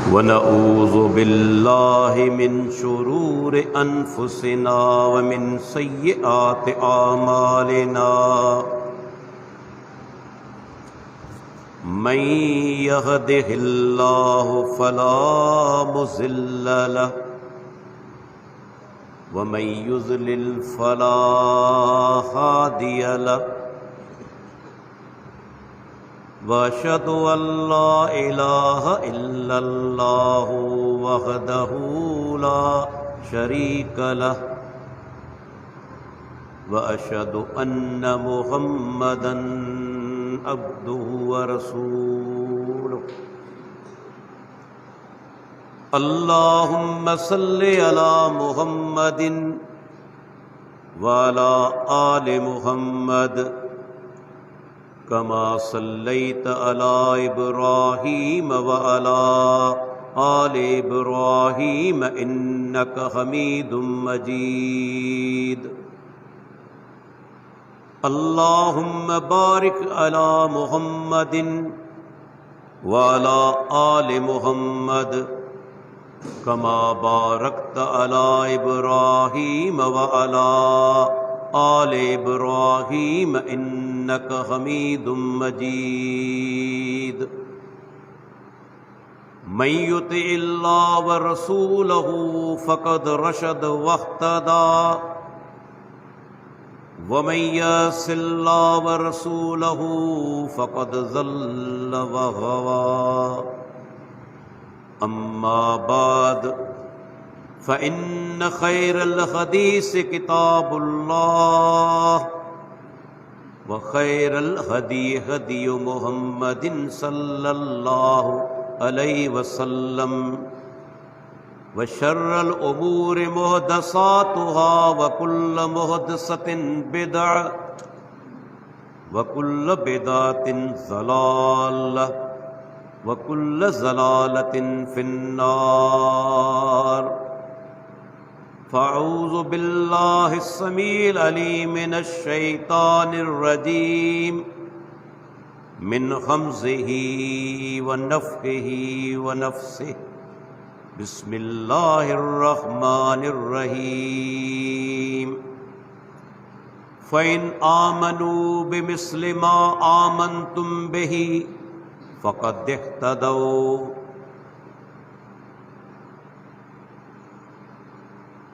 वनऊज़ु बिल्लाहि मिन शुरूरि अनफुसिना व मिन सय्यिआति आमालिना मन यहदिहिल्लाहु फला मुज़िल्ल लहु व मन युज़लिल फला हादिय लहु वअशहदु अल्ला इलाहा इल्लल्लाहु वहदहु ला शरीक लहु वअशहदु अन्न मुहम्मदन अब्दुहु व रसूलुहु। अल्लाहुम्मा सल्लि अला मुहम्मदिन व अला आलि मुहम्मद कमा सल्लैत अला इब्राहीम व अला आलि इब्राहीम इन्नका हमीदुम मजीद। अल्लाहुम्मा बारिक अला मुहम्मदिन व अला आलि मुहम्मद कमा बारकत अला इब्राहीम व अला आलि इब्राहीम इन्नका हमीदुम मजीद। मन युतिइल्लाह व रसूलहु फ़क़द रशद वहतदा व मन यअसिल्लाह व रसूलहु फ़क़द ज़ल्ल व गवा। अम्मा बाद फ़इन्न खैरल हदीस किताबुल्लाह व खैरल हदी हदी मुहम्मदिन सल्लल्लाहु अलैहि वसल्लम व शर्रल उमूरि मुहदसातुहा व कुल्ल मुहदसतिन बिदअ व कुल्ल बिदअतिन ज़लालह व कुल्ल ज़लालतिन फिन्नार। फ़अऊज़ु बिल्लाहिस समीइल अलीम मिनश शैतानिर रजीम मिन हम्ज़िही व नफ़्ख़िही व नफ़्सिही। बिस्मिल्लाहिर रहमानिर रहीम। फ़इन आमनू बिमिस्लि मा आमनतुम बिही फ़क़द इह्तदौ।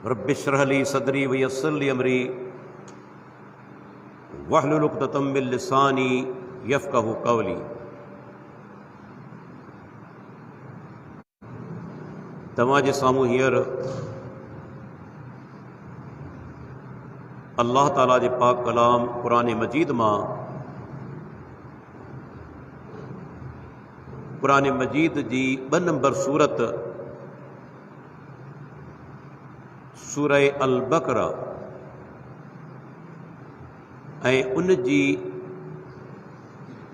रब्बि इश्रह ली सदरी व यस्सिर ली अमरी वहलुल उक़दतम मिन लिसानी यफ़क़हू क़ौली। तव्हां जे साम्हूं हींअर अल्लाह ताला जे पाक कलाम क़ुरान मजीद मां क़ुरान मजीद जी 2 नंबर सूरत सूरह अल बक़रा ऐं उन जी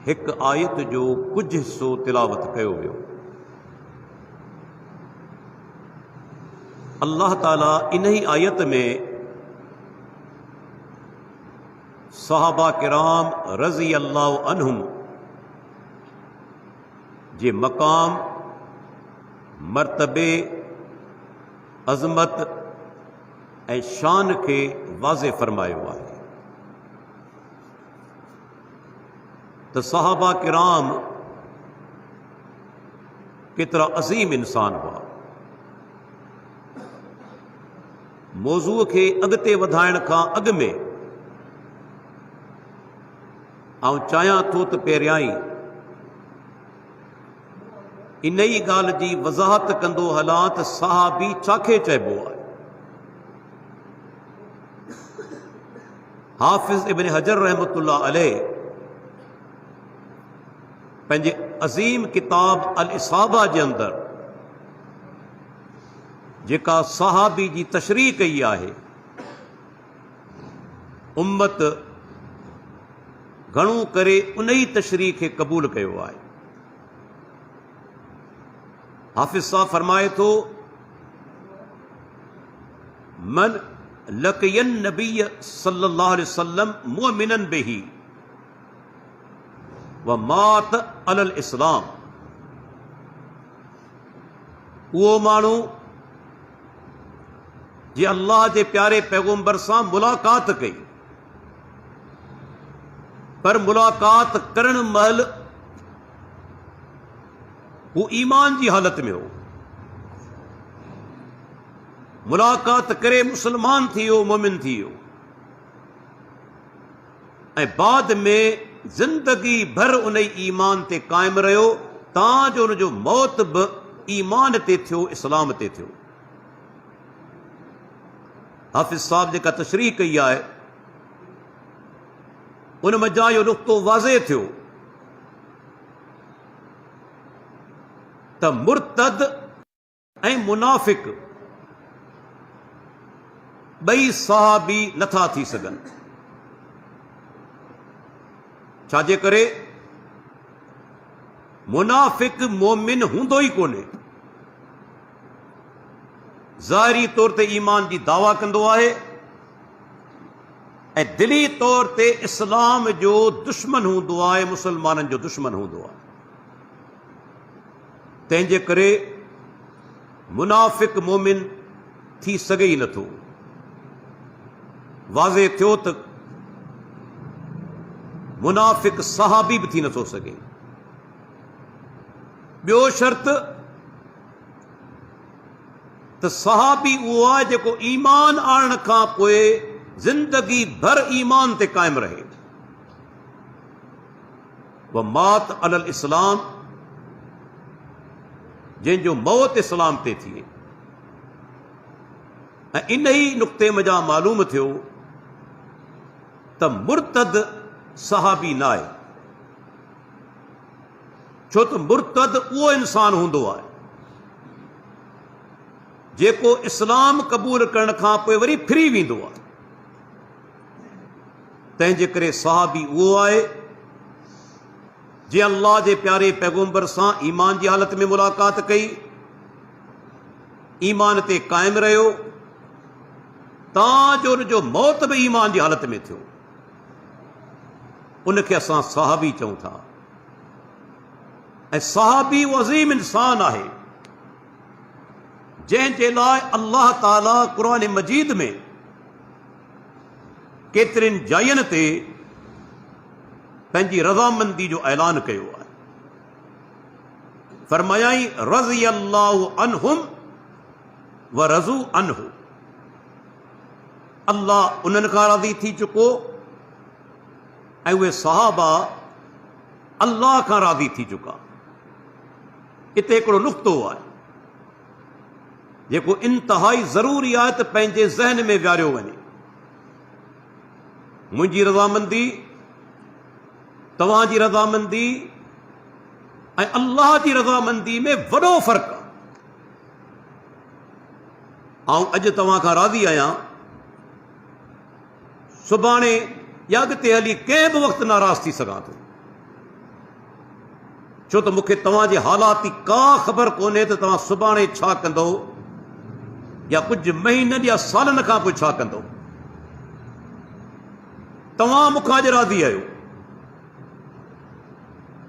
हिक आयत जो कुछ हिस्सो तिलावत कयो वियो। अल्लाह ताला इन ही आयत में सहाबा किराम रज़ी अल्लाहु अन्हुम जे मकाम मर्तबे अज़मत ऐं शान खे वाज़े फरमायो आहे त सहाबा किराम केतिरा अज़ीम इंसान हुआ। मौज़ूअ खे अॻिते वधाइण खां अॻु में आउं चाहियां थो त पहिरियां ई इन ई ॻाल्हि जी वज़ाहत कंदो हलां त सहाबी छाखे चइबो आहे। हाफ़िज़ इब्न हजर रहमतुल्लाह अलैह पंहिंजे अज़ीम किताब अल इसाबा जे अंदरि जेका सहाबी जी तशरीह कई आहे, उम्मत घणो करे उन ई तशरीह खे क़बूल कयो आहे। हाफ़िज़ साहब फरमाए थो, मन लक़ियन नबी सल्लल्लाहु अलैहि वसल्लम मुअमिनन बिही व मात अलल इस्लाम। उहो माण्हू जे अल्लाह जे प्यारे पैगंबर सां मुलाक़ात कई, पर मुलाक़ात करण महिल हू ईमान जी हालत में हो, मुलाक़ात करे मुसलमान थी वियो, मोमिन थी वियो, ऐं बाद में जिंदगी भर उन ईमान ते क़ाइमु रहियो, तां जो उनजो मौत बि ईमान ते थियो, इस्लाम ते थियो। हाफ़िज़ साहब जेका तशरीह कई आहे उन मज़ा इहो नुक़्तो वाज़े थियो त मुर्तद ऐं मुनाफ़िक ॿई सहाबी नथा थी सघनि। छाजे करे? मुनाफ़िक मोमिन हूंदो ई कोन्हे, ज़ाहिरी तौर ते ईमान जी दावा कंदो आहे ऐं दिली तौर ते इस्लाम जो दुश्मन हूंदो आहे, मुसलमाननि जो दुश्मन हूंदो आहे। तंहिंजे करे मुनाफ़िक मोमिन थी सघे ई नथो। वाज़े थियो त मुनाफ़िक सहाबी बि थी नथो सघे। ॿियो शर्त त सहाबी उहो आहे जेको ईमान आणण खां पोइ जिंदगी भर ईमान ते क़ाइमु रहे। व मात अलल इस्लाम, जंहिंजो मौत इस्लाम ते थिए। ऐं इन ई नुक़्ते मज़ा मालूम थियो त मुर्तद सहाबी न आहे, छो त मुर्तद उहो इंसान हूंदो आहे जेको इस्लाम क़बूल करण खां पोइ वरी फिरी वेंदो आहे। तंहिंजे करे सहाबी उहो आहे जे अल्लाह जे प्यारे पैगंबर सां ईमान जी हालत में मुलाक़ात कई, ईमान ते क़ाइमु रहियो, तां जो उनजो मौत बि ईमान जी हालत में थियो। उनखे असां सहाबी चऊं था। ऐं सहाबी उहो अज़ीम इंसान आहे जंहिंजे लाइ अल्लाह ताला क़ुरान मजीद में केतिरनि जायुनि ते पंहिंजी रज़ामंदी जो ऐलान कयो आहे। फरमायाई रज़ियल्लाहु अन्हुम व रज़ू अन्हु, अल्लाह उन्हनि खां राज़ी थी चुको ऐं उहे सहाबा अल्लाह खां राज़ी थी चुका। हिते हिकिड़ो नुक़्तो आहे जेको इंतहाई ज़रूरी आहे त पंहिंजे ज़हन में विहारियो वञे। मुंहिंजी रज़ामंदी, तव्हांजी रज़ामंदी ऐं अल्लाह जी रज़ामंदी में वॾो फ़र्क़ु आहे। आउं अॼु तव्हां खां राज़ी आहियां, सुभाणे या अॻिते हली कंहिं बि वक़्तु नाराज़ थी सघां थो, छो त मूंखे तव्हांजे हालात जी का ख़बर कोन्हे त तव्हां सुभाणे छा कंदो या कुझु महीननि या सालनि खां पोइ छा कंदो। तव्हां मूंखां अॼु राज़ी आहियो,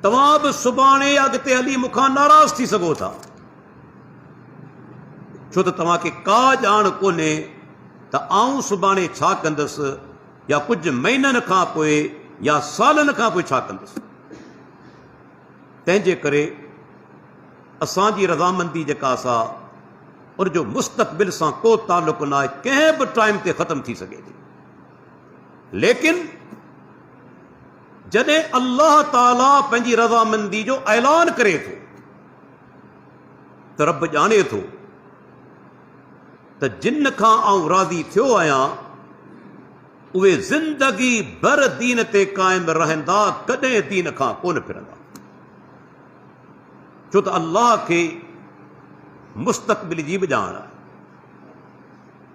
तव्हां बि सुभाणे या अॻिते हली मूंखां नाराज़ थी सघो था, छो त तव्हांखे का ॼाण कोन्हे त आऊं सुभाणे छा कंदुसि या कुझु महीननि खां पोइ या सालनि खां पोइ छा कंदुसि। तंहिंजे करे असांजी रज़ामंदी जेका असां उनजो मुस्तक़बिल सां को ताल्लुक़ न आहे, कंहिं बि टाइम ते ख़तम थी सघे थी। लेकिन जॾहिं अल्लाह ताला पंहिंजी रज़ामंदी जो ऐलान करे थो त रब ॼाणे थो त जिन खां आऊं राज़ी थियो आहियां उहे ज़िंदगी भर दीन ते क़ाइमु रहंदा, कॾहिं दीन खां कोन फिरंदा, छो त अल्लाह खे मुस्तक़बिल जी बि ॼाण आहे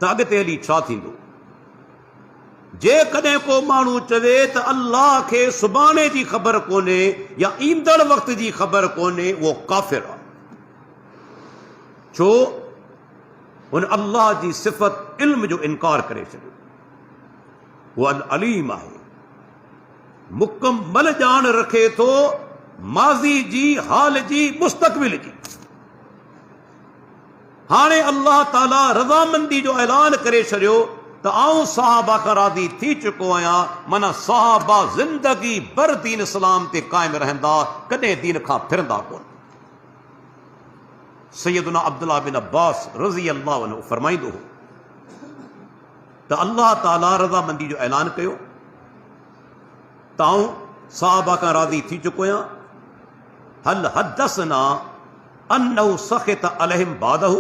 त अॻिते हली छा थींदो। जेकॾहिं को माण्हू चवे त अल्लाह खे सुभाणे जी ख़बर कोन्हे या ईंदड़ वक़्त जी ख़बर कोन्हे, उहो काफ़िर आहे, छो हुन अल्लाह जी सिफ़त इल्म जो इनकार करे छॾियो। उहो अल अलीम आहे, मुकमल ॼाण रखे थो माज़ी जी, हाल जी, मुस्तक़बिल जी। हाणे अल्लाह ताला रज़ामंदी जो ऐलान करे छॾियो त आऊं सहाबा खां राज़ी थी चुको आहियां। माना सहाबा ज़िंदगी भर दीन इस्लाम ते क़ाइम रहंदा, कॾहिं दीन खां फिरंदा कोन। सैयदुना अब्दुल्लाह बिन अब्बास रज़ी अल्लाह अन्हु फरमाईंदो हो त अल्लाह ताला रज़ामंदी जो ऐलान कयो त आऊं सहाबा खां राज़ी थी चुको आहियां। हल हदसना अन्नहु सख़ित अलैहिम बादहु,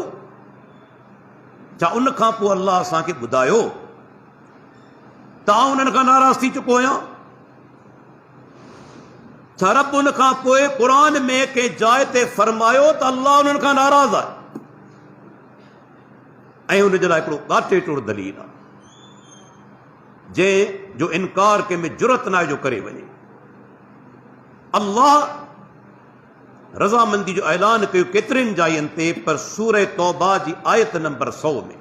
छा उन खां पोइ अल्लाह असांखे ॿुधायो त आऊं उन्हनि खां नाराज़ थी चुको आहियां? छा रब उन खां पोइ क़ुरान में कंहिं जाइ ते फरमायो त अल्लाह उन्हनि खां नाराज़ आहे? ऐं उन जे लाइ हिकिड़ो ॻाटे टुड़ दलील आहे जंहिं जो इनकार कंहिं में जुरत न आहे जो करे वञे। अल्लाह रज़ामंदी जो ऐलान कयो केतिरनि जायुनि ते, पर सूरह तौबा जी आयत नंबर 100 में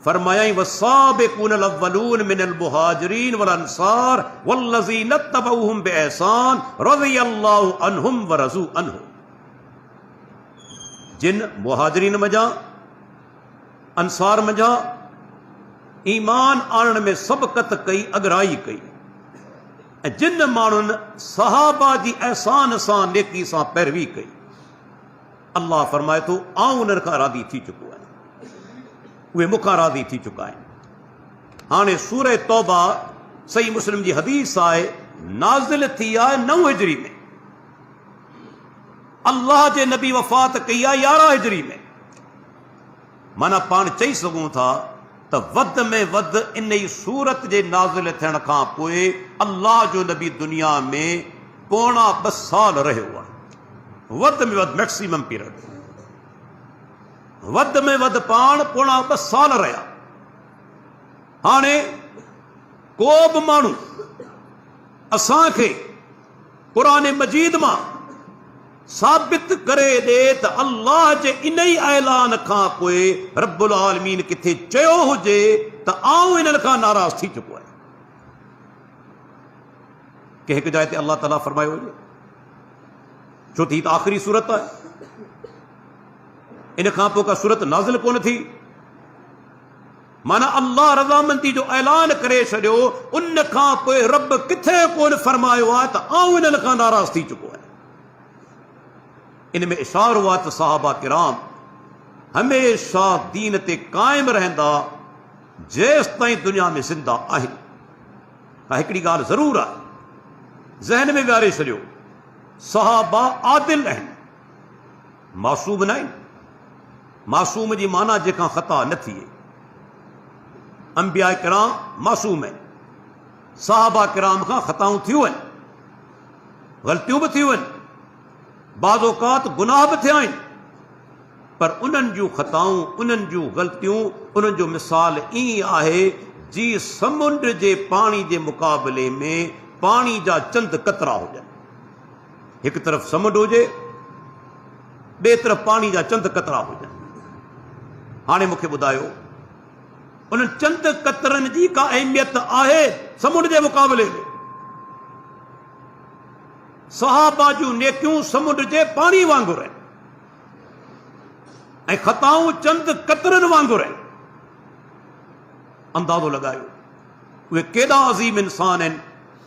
फरमायाई वसाबिकूनल अव्वलून मिनल मुहाजिरीन वल अंसार वल्लज़ीना तबऊहुम बिइहसान रज़ियल्लाहु अन्हुम व रज़ू अन्हु। जिन मुहाजिरीन मजा अंसार मजा ईमान आणण में सबक़त कई, अगराई कई, ऐं जिन माण्हुनि सहाबा जी एहसान सां नेकी सां पैरवी कई, अल्लाह फरमाए थो आऊं उन्हनि खां राज़ी थी चुको आहियां, उहे मूंखां राज़ी थी चुका आहिनि। हाणे सूरह तौबा सही मुस्लिम जी हदीस आहे नाज़िल थी आहे 9 हिजरी में, अल्लाह जे नबी वफ़ात कई आहे 11 हिजरी में। माना पाण चई सघूं था त वध में वध इन ई सूरत जे नाज़िल थियण खां पोइ अल्लाह जो नबी दुनिया में पौणा 2 साल रहियो आहे। वध में वध मैक्सिमम पीरियड, वध में वध पाण पौणा 2 साल रहिया। हाणे को बि माण्हू असांखे क़ुरान मजीद मां साबित करे ॾे त अल्लाह जे इन ई ऐलान खां पोइ रब्बुल आलमीन किथे चयो हुजे त आऊं इन्हनि खां नाराज़ थी चुको आहियां। कंहिं हिकु जाइ ते अल्लाह ताला फरमायो हुजे, छो थी त आख़िरी सूरत आहे, इन खां पोइ का सूरत नाज़िल कोन थी। माना अल्लाह रज़ामंदी जो ऐलान करे छॾियो, उन खां पोइ रब किथे कोन फरमायो आहे त आऊं इन्हनि खां नाराज़ थी चुको आहियां। इन में इशारो आहे त सहाबा किराम हमेशा दीन ते क़ाइम रहंदा जेसि ताईं दुनिया में ज़िंदा आहिनि। हा हिकिड़ी ॻाल्हि ज़रूर आहे, ज़हन में विहारे छॾियो, सहाबा आदिल आहिनि, मासूम न आहिनि। मासूम जी माना जंहिंखां ख़ता न थिए। अंबिया किराम मासूम आहिनि, सहाबा किराम खां ख़ताऊं थियूं आहिनि, ग़लतियूं बि थियूं आहिनि, बाज़ औक़ात गुनाह बि थिया आहिनि, पर उन्हनि जूं ख़ताऊं, उन्हनि जूं ग़लतियूं, उन्हनि जो मिसाल ईअं आहे जीअं समुंड जे पाणी जे मुक़ाबले में पाणी जा चंद कतरा हुजनि। हिकु तरफ़ समुंड हुजे, ॿिए तरफ़ पाणी जा चंद कतरा हुजनि। हाणे मूंखे ॿुधायो उन्हनि चंद कतरनि जी का अहमियत आहे समुंड जे मुक़ाबले में? सहाबा जूं नेकियूं समुंड जे पाणी वांगुरु आहिनि ऐं ख़ताऊं चंद कतरनि वांगुरु आहिनि। अंदाज़ो लॻायो उहे केॾा अज़ीम इंसान आहिनि।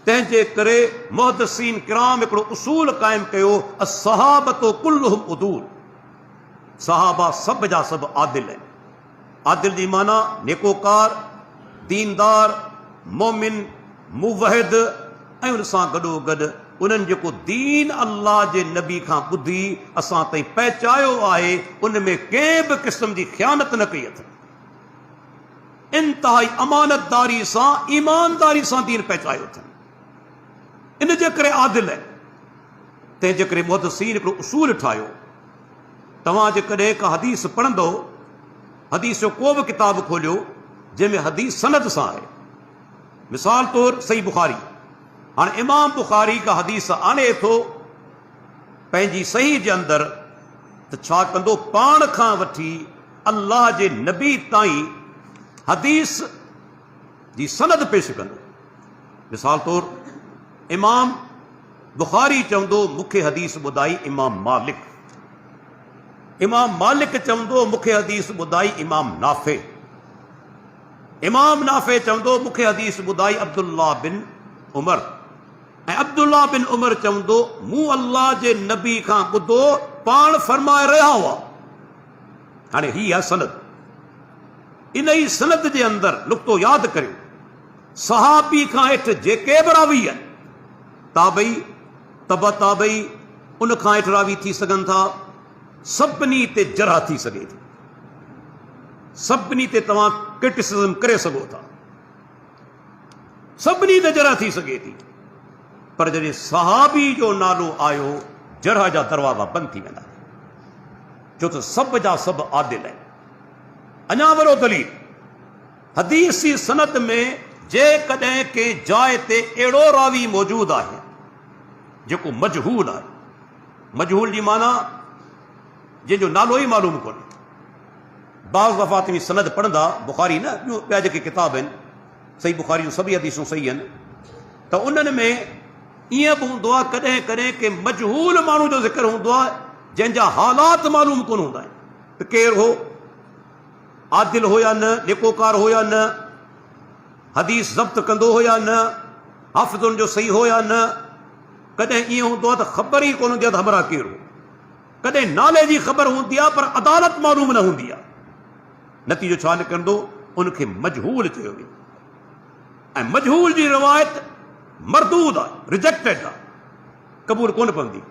तंहिंजे करे मुहद्दिसीन किराम हिकिड़ो उसूल क़ाइमु कयो, अस्सहाबतो कुल्लुहुम उदूल, सहाबा सभु जा सभु आदिल आहिनि। आदिल जी माना नेकोकार, दीनदार, मोमिन, मुवहिद, ऐं उन सां गॾोगॾु उन्हनि जेको दीन अल्लाह जे नबी खां ॿुधी असां ताईं पहुचायो आहे, उन में कंहिं बि क़िस्म जी ख़यानत न कई अथनि। इंतिहाई अमानतदारी सां, ईमानदारी सां दीन पहुचायो अथनि। इन जे करे आदिल आहिनि। तंहिंजे करे मुहद्दिसीन हिकिड़ो उसूल ठाहियो, तव्हां जेकॾहिं का हदीस पढ़ंदो, हदीस जो को बि किताब खोलियो जंहिंमें हदीस सनद सां आहे, मिसाल तौर सही बुखारी, हाणे इमाम बुखारी का हदीस आणे थो पंहिंजी सही जे अंदरि, त छा कंदो, पाण खां वठी अल्लाह जे नबी ताईं हदीस जी सनद पेश कंदो। मिसाल तौर इमाम बुखारी चवंदो मूंखे हदीस ॿुधाई इमाम मालिक, इमाम मालिक चवंदो मूंखे हदीस ॿुधाई इमाम नाफ़े। इमाम नाफ़े चवंदो मूंखे हदीस ॿुधाई अब्दुल्ला बिन उमर। ऐं अब्दुल्ला बिन उमर चवंदो मूं अल्लाह जे नबी खां ॿुधो पाण फरमाए रहिया हुआ। हाणे ही आहे सनद। इन ई सनद जे अंदरि नुक़्तो यादि करियो, सहाबी खां हेठि जेके बि रावी आहिनि, ताबई तबा ताबई, उन खां हेठि रावी थी सघनि था, सभिनी ते जरह थी सघे थी, सभिनी ते तव्हां क्रिटिसिज्म करे सघो था, सभिनी ते जरह थी सघे थी। पर जॾहिं सहाबी जो नालो आयो जरह जा दरवाज़ा बंदि थी वेंदा, छो त सभ जा सभु आदिल आहिनि। अञा वॾो दलील, हदीसी सनद में जेकॾहिं के जाइ ते अहिड़ो रावी मौजूदु आहे जेको मजहूल आहे, मजहूल जी माना जंहिंजो नालो ई मालूम कोन्हे। बाज़ दफ़ा तव्हां सनद पढ़ंदा, बुखारी न, ॿिया जेके किताब आहिनि, सही बुखारी जूं सभई हदीसूं सही आहिनि, त उन्हनि में ईअं बि हूंदो आहे कॾहिं कॾहिं के मजहूल माण्हू जो ज़िक्र हूंदो आहे जंहिंजा हालात मालूम कोन हूंदा आहिनि त केरु हो, आदिल हो या न, नेकोकार हो या न, हदीस ज़ब्त कंदो हो या न, हाफ़िज़ुनि जो सही हो या न। कॾहिं ईअं हूंदो आहे त ख़बर ई कोन हूंदी आहे त हमरा केरु हो। कॾहिं नाले जी ख़बर हूंदी आहे पर अदालत मालूम न हूंदी आहे। नतीजो छा निकिरंदो, उनखे मजहूल चयो वेंदो। ऐं मजहूल जी रिवायत मरदूद आहे, रिजेक्टेड आहे, क़बूल कोन पवंदी।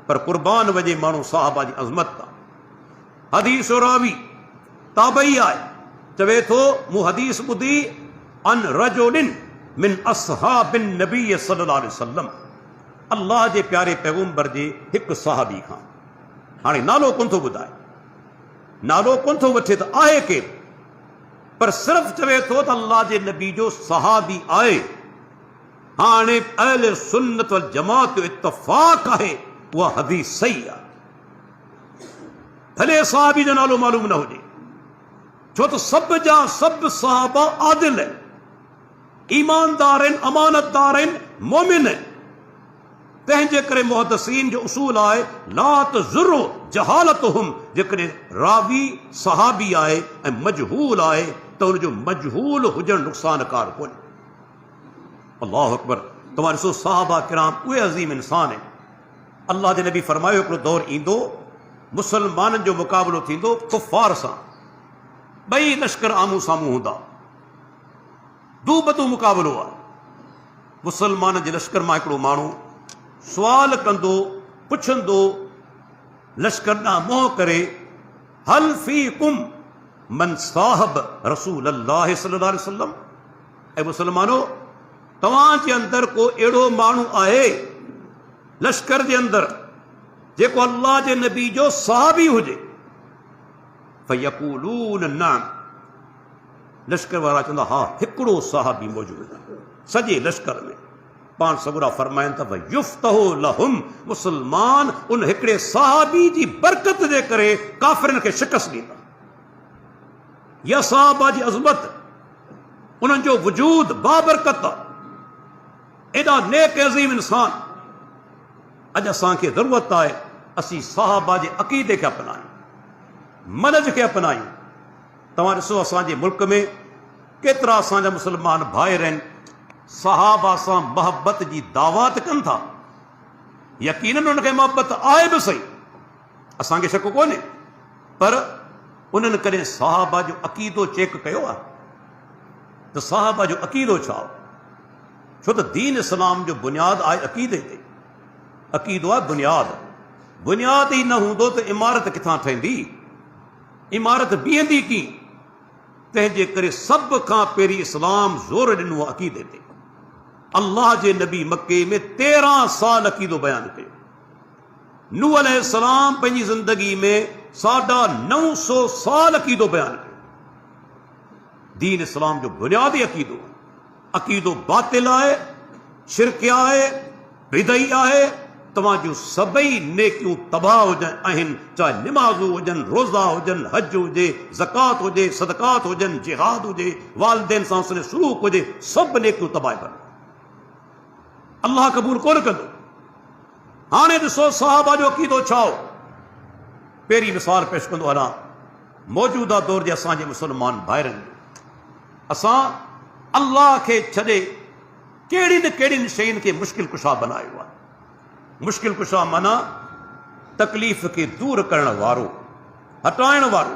पर क़ुर्बान वञे माण्हू साहबा जी अज़मत आहे। हदीस रावी ताबई आहे, चवे थो मूं हदीस ॿुधी अन रजुलिन मिन असहाबिन नबी सल्लल्लाहु अलैहि वसल्लम, अल्लाह जे प्यारे पैगंबर जे हिकु सहाबी खां। हाणे नालो कोन थो ॿुधाए, नालो कोन थो वठे त आहे केरु, पर सिर्फ़ चवे थो त अल्लाह जे नबी जो सहाबी आहे। हाणे अहले सुन्नत वल जमात जो इत्तफ़ाक़ आहे उहा हदीस सही आहे, भले सहाबी जो नालो मालूम न हुजे, छो त सभ जा सभ सहाबा आदिल आहिनि, ईमानदार आहिनि, अमानतदार आहिनि, मोमिन आहिनि। तंहिंजे करे मुहद्दिसीन जो उसूल आहे ला तज़ुरु जहालतुहुम, जेकॾहिं रावी सहाबी आहे ऐं मजहूल आहे त उनजो मजहूल हुजणु नुक़सानकार कोन्हे। अल्लाहु अकबर। तव्हां ॾिसो सहाबा किराम उहे अज़ीम इंसान आहिनि। अल्लाह जे नबी फरमायो हिकिड़ो दौरु ईंदो मुसलमाननि जो मुक़ाबिलो थींदो कुफ़ार सां, ॿई लश्कर आम्हूं साम्हूं हूंदा, दू बदू मुक़ाबिलो आहे। मुसलमान जे लश्कर मां हिकिड़ो माण्हू सुवाल कंदो, पुछंदो, लश्कर ॾांहुं मुंहुं करे, हल फीकुम मन साहब रसूल अल्लाह सल्लल्लाहु अलैहि वसल्लम, ऐं मुसलमानो तव्हांजे अंदरि को अहिड़ो माण्हू आहे लश्कर जे अंदरि जेको अल्लाह जे नबी जो सहाबी हुजे? फयक़ूलून नअम, लश्कर वारा चवंदा हा हिकिड़ो सहाबी मौजूदु आहे सॼे लश्कर में। पाण सगुरा फरमाइनि था भई युफ्तहु लहुम, मुसलमान उन हिकिड़े सहाबी जी बरकत जे करे काफ़िरनि खे शिकस्त ॾींदा। या सहाबा जी अज़मत, उन्हनि जो वजूद बाबरकत आहे, एॾा नेक अज़ीम इंसान। अॼु असांखे ज़रूरत आहे असीं सहाबा जे अक़ीदे खे अपनायूं, मनज खे अपनायूं। तव्हां ॾिसो असांजे मुल्क में केतिरा असांजा मुसलमान भाइर आहिनि सहाबा सां मोहबत जी दावत कनि था। यकीनन उनखे मोहबत आहे बि सही, असांखे शक कोन्हे, पर उन्हनि कॾहिं सहाबा जो अक़ीदो चेक कयो आहे त सहाबा जो अक़ीदो छा हो? छो त दीन इस्लाम जो बुनियाद आहे अक़ीदे ते। अक़ीदो आहे बुनियाद, बुनियाद ई न हूंदो त इमारत किथां ठहंदी, इमारत बीहंदी कीअं? तंहिंजे करे सभ खां पहिरीं इस्लाम ज़ोर ॾिनो अक़ीदे ते। अल्लाह जे नबी मके में 13 साल अक़ीदो बयानु कयो। नूह अलैहिस्सलाम पंहिंजी ज़िंदगी में 950 साल अक़ीदो बयानु कयो। दीन इस्लाम जो बुनियादी अक़ीदो, अक़ीदो बातिल आहे, शिरक आहे, बिदई आहे। तव्हांजूं सभई नेकियूं तबाह आहिनि, चाहे निमाज़ूं हुजनि, रोज़ा हुजनि, हज हुजे, ज़कात हुजे, सदकात हुजनि, जिहाद हुजे, वालिदैन सां हुस्न सलूक हुजे, सभु नेकियूं तबाह कनि। अल्लाह क़बूल कोन कंदो। हाणे ॾिसो सहाबा जो अक़ीदो छा हो? पहिरीं मिसाल पेश कंदो हलां मौजूदा दौर जे असांजे मुस्लमान भाइरनि असां अल्लाह खे छॾे कहिड़ियुनि न कहिड़ियुनि शयुनि खे मुश्किल कुशा बनायो आहे। मुश्किल कुशा माना तकलीफ़ खे दूर करण वारो, हटाइण वारो।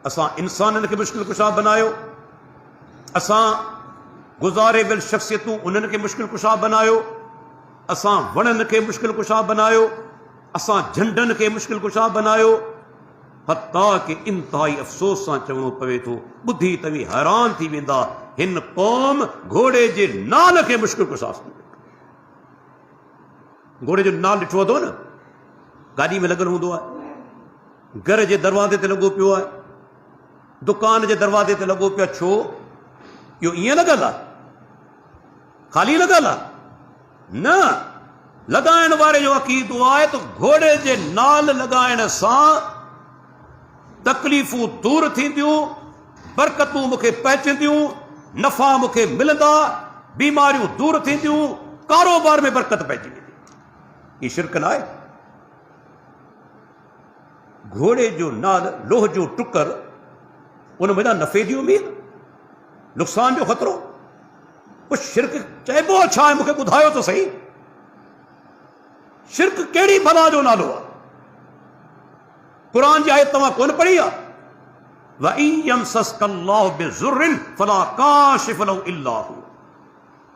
असां इंसाननि खे मुश्किल कुशा बनायो, असां गुज़ारे वियल शख़्सियतूं उन्हनि खे मुश्किल कुशा बनायो, असां वणनि खे मुश्किल कुशा बनायो, असां झंडनि खे मुश्किल कुशा बनायो। हता कि इंतहाई अफ़सोस सां चवणो पवे थो, ॿुधी तव्हीं हैरान थी वेंदा, हिन क़ौम घोड़े जे नाल खे मुश्किल कुशा सम्झो। घोड़े जो नाल ॾिठो अथव न, गाॾी में लॻल हूंदो आहे, घर जे दरवाज़े ते लॻो पियो आहे, दुकान जे दरवाज़े ते लॻो पियो आहे। छो? इहो ईअं लॻल आहे, ख़ाली लॻल आहे? न, लॻाइण वारे जो अक़ीदो आहे त घोड़े जे नाल लॻाइण सां तकलीफ़ूं दूर थींदियूं, बरकतूं मूंखे पहुचंदियूं, नफ़ा मूंखे मिलंदा, बीमारियूं दूर थींदियूं, कारोबार में बरकत पइजी वेंदी। हीउ शिरक न आहे। घोड़े जो नाल, लोह जो टुकर, उन में नफ़े जी उम्मीद, नुक़सान जो ख़तरो। उहो शिरक चइबो छा आहे? मूंखे ॿुधायो त सही। शिरक कहिड़ी भला जो नालो आहे? क़ुरान जी आयत तव्हां कोन पढ़ी आहे? वइन यमसस्क अल्लाहु बिज़ुर्रिन फला काशिफ लहु इल्ला हू।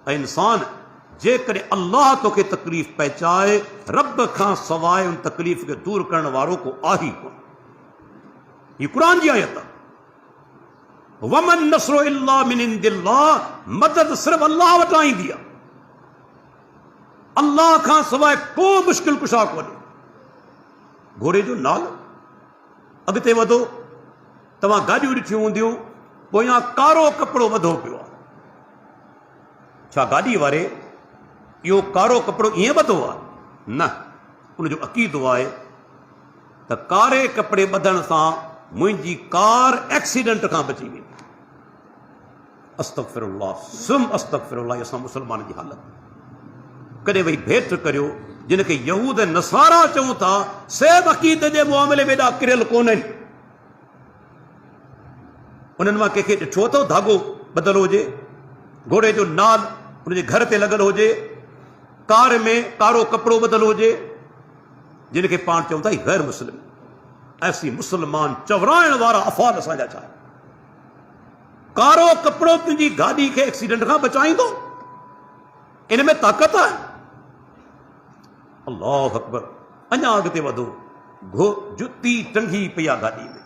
ऐं इंसान, जेकॾहिं अल्लाह तोखे तकलीफ़ पहुचाए, रब खां सवाइ उन तकलीफ़ खे दूर करण वारो को आहे ई कोन। हीअ क़ुरान जी आयत आहे। वमन नस्रु इल्ला मिन इंदिल्लाह, मदद सिर्फ़ अल्लाह वटां ईंदी आहे। अल्लाह खां सवाइ को मुश्किल कुशा कोन्हे। घोड़े जो नाल। अॻिते वधो, तव्हां गाॾियूं ॾिठियूं हूंदियूं, पोयां कारो कपिड़ो ॿधो पियो आहे। छा गाॾी वारे इहो कारो कपिड़ो ईअं ॿधो आहे? न, उनजो अक़ीदो आहे त कारे कपिड़े ॿधण सां मुंहिंजी कार एक्सीडेंट खां बची वेंदी। अस्तग़फिरुल्लाह सुम अस्तग़फिरुल्लाह। असां मुस्लमान जी हालत कॾहिं वही भेट करियो जिनखे यहूद ऐं नसारा चऊं था, सेब अक़ीदे जे मुआमले में एॾा किरियल कोन्हनि। उन्हनि मां कंहिंखे ॾिठो अथव धाॻो ॿधल हुजे, घोड़े जो नाल उनजे घर ते लॻल हुजे, कार में कारो कपिड़ो ॿधल हुजे, जिनखे पाण चऊं था गैर मुस्लिम? ऐसी मुस्लमान चवराइण वारा अफ़ाल असांजा छा आहे? कारो कपिड़ो तुंहिंजी गाॾी खे एक्सीडेंट खां बचाईंदो? इन में ताक़त आहे? अल्लाह अकबर। अञा अॻिते वधो, जुती टंगी पई आहे गाॾी में,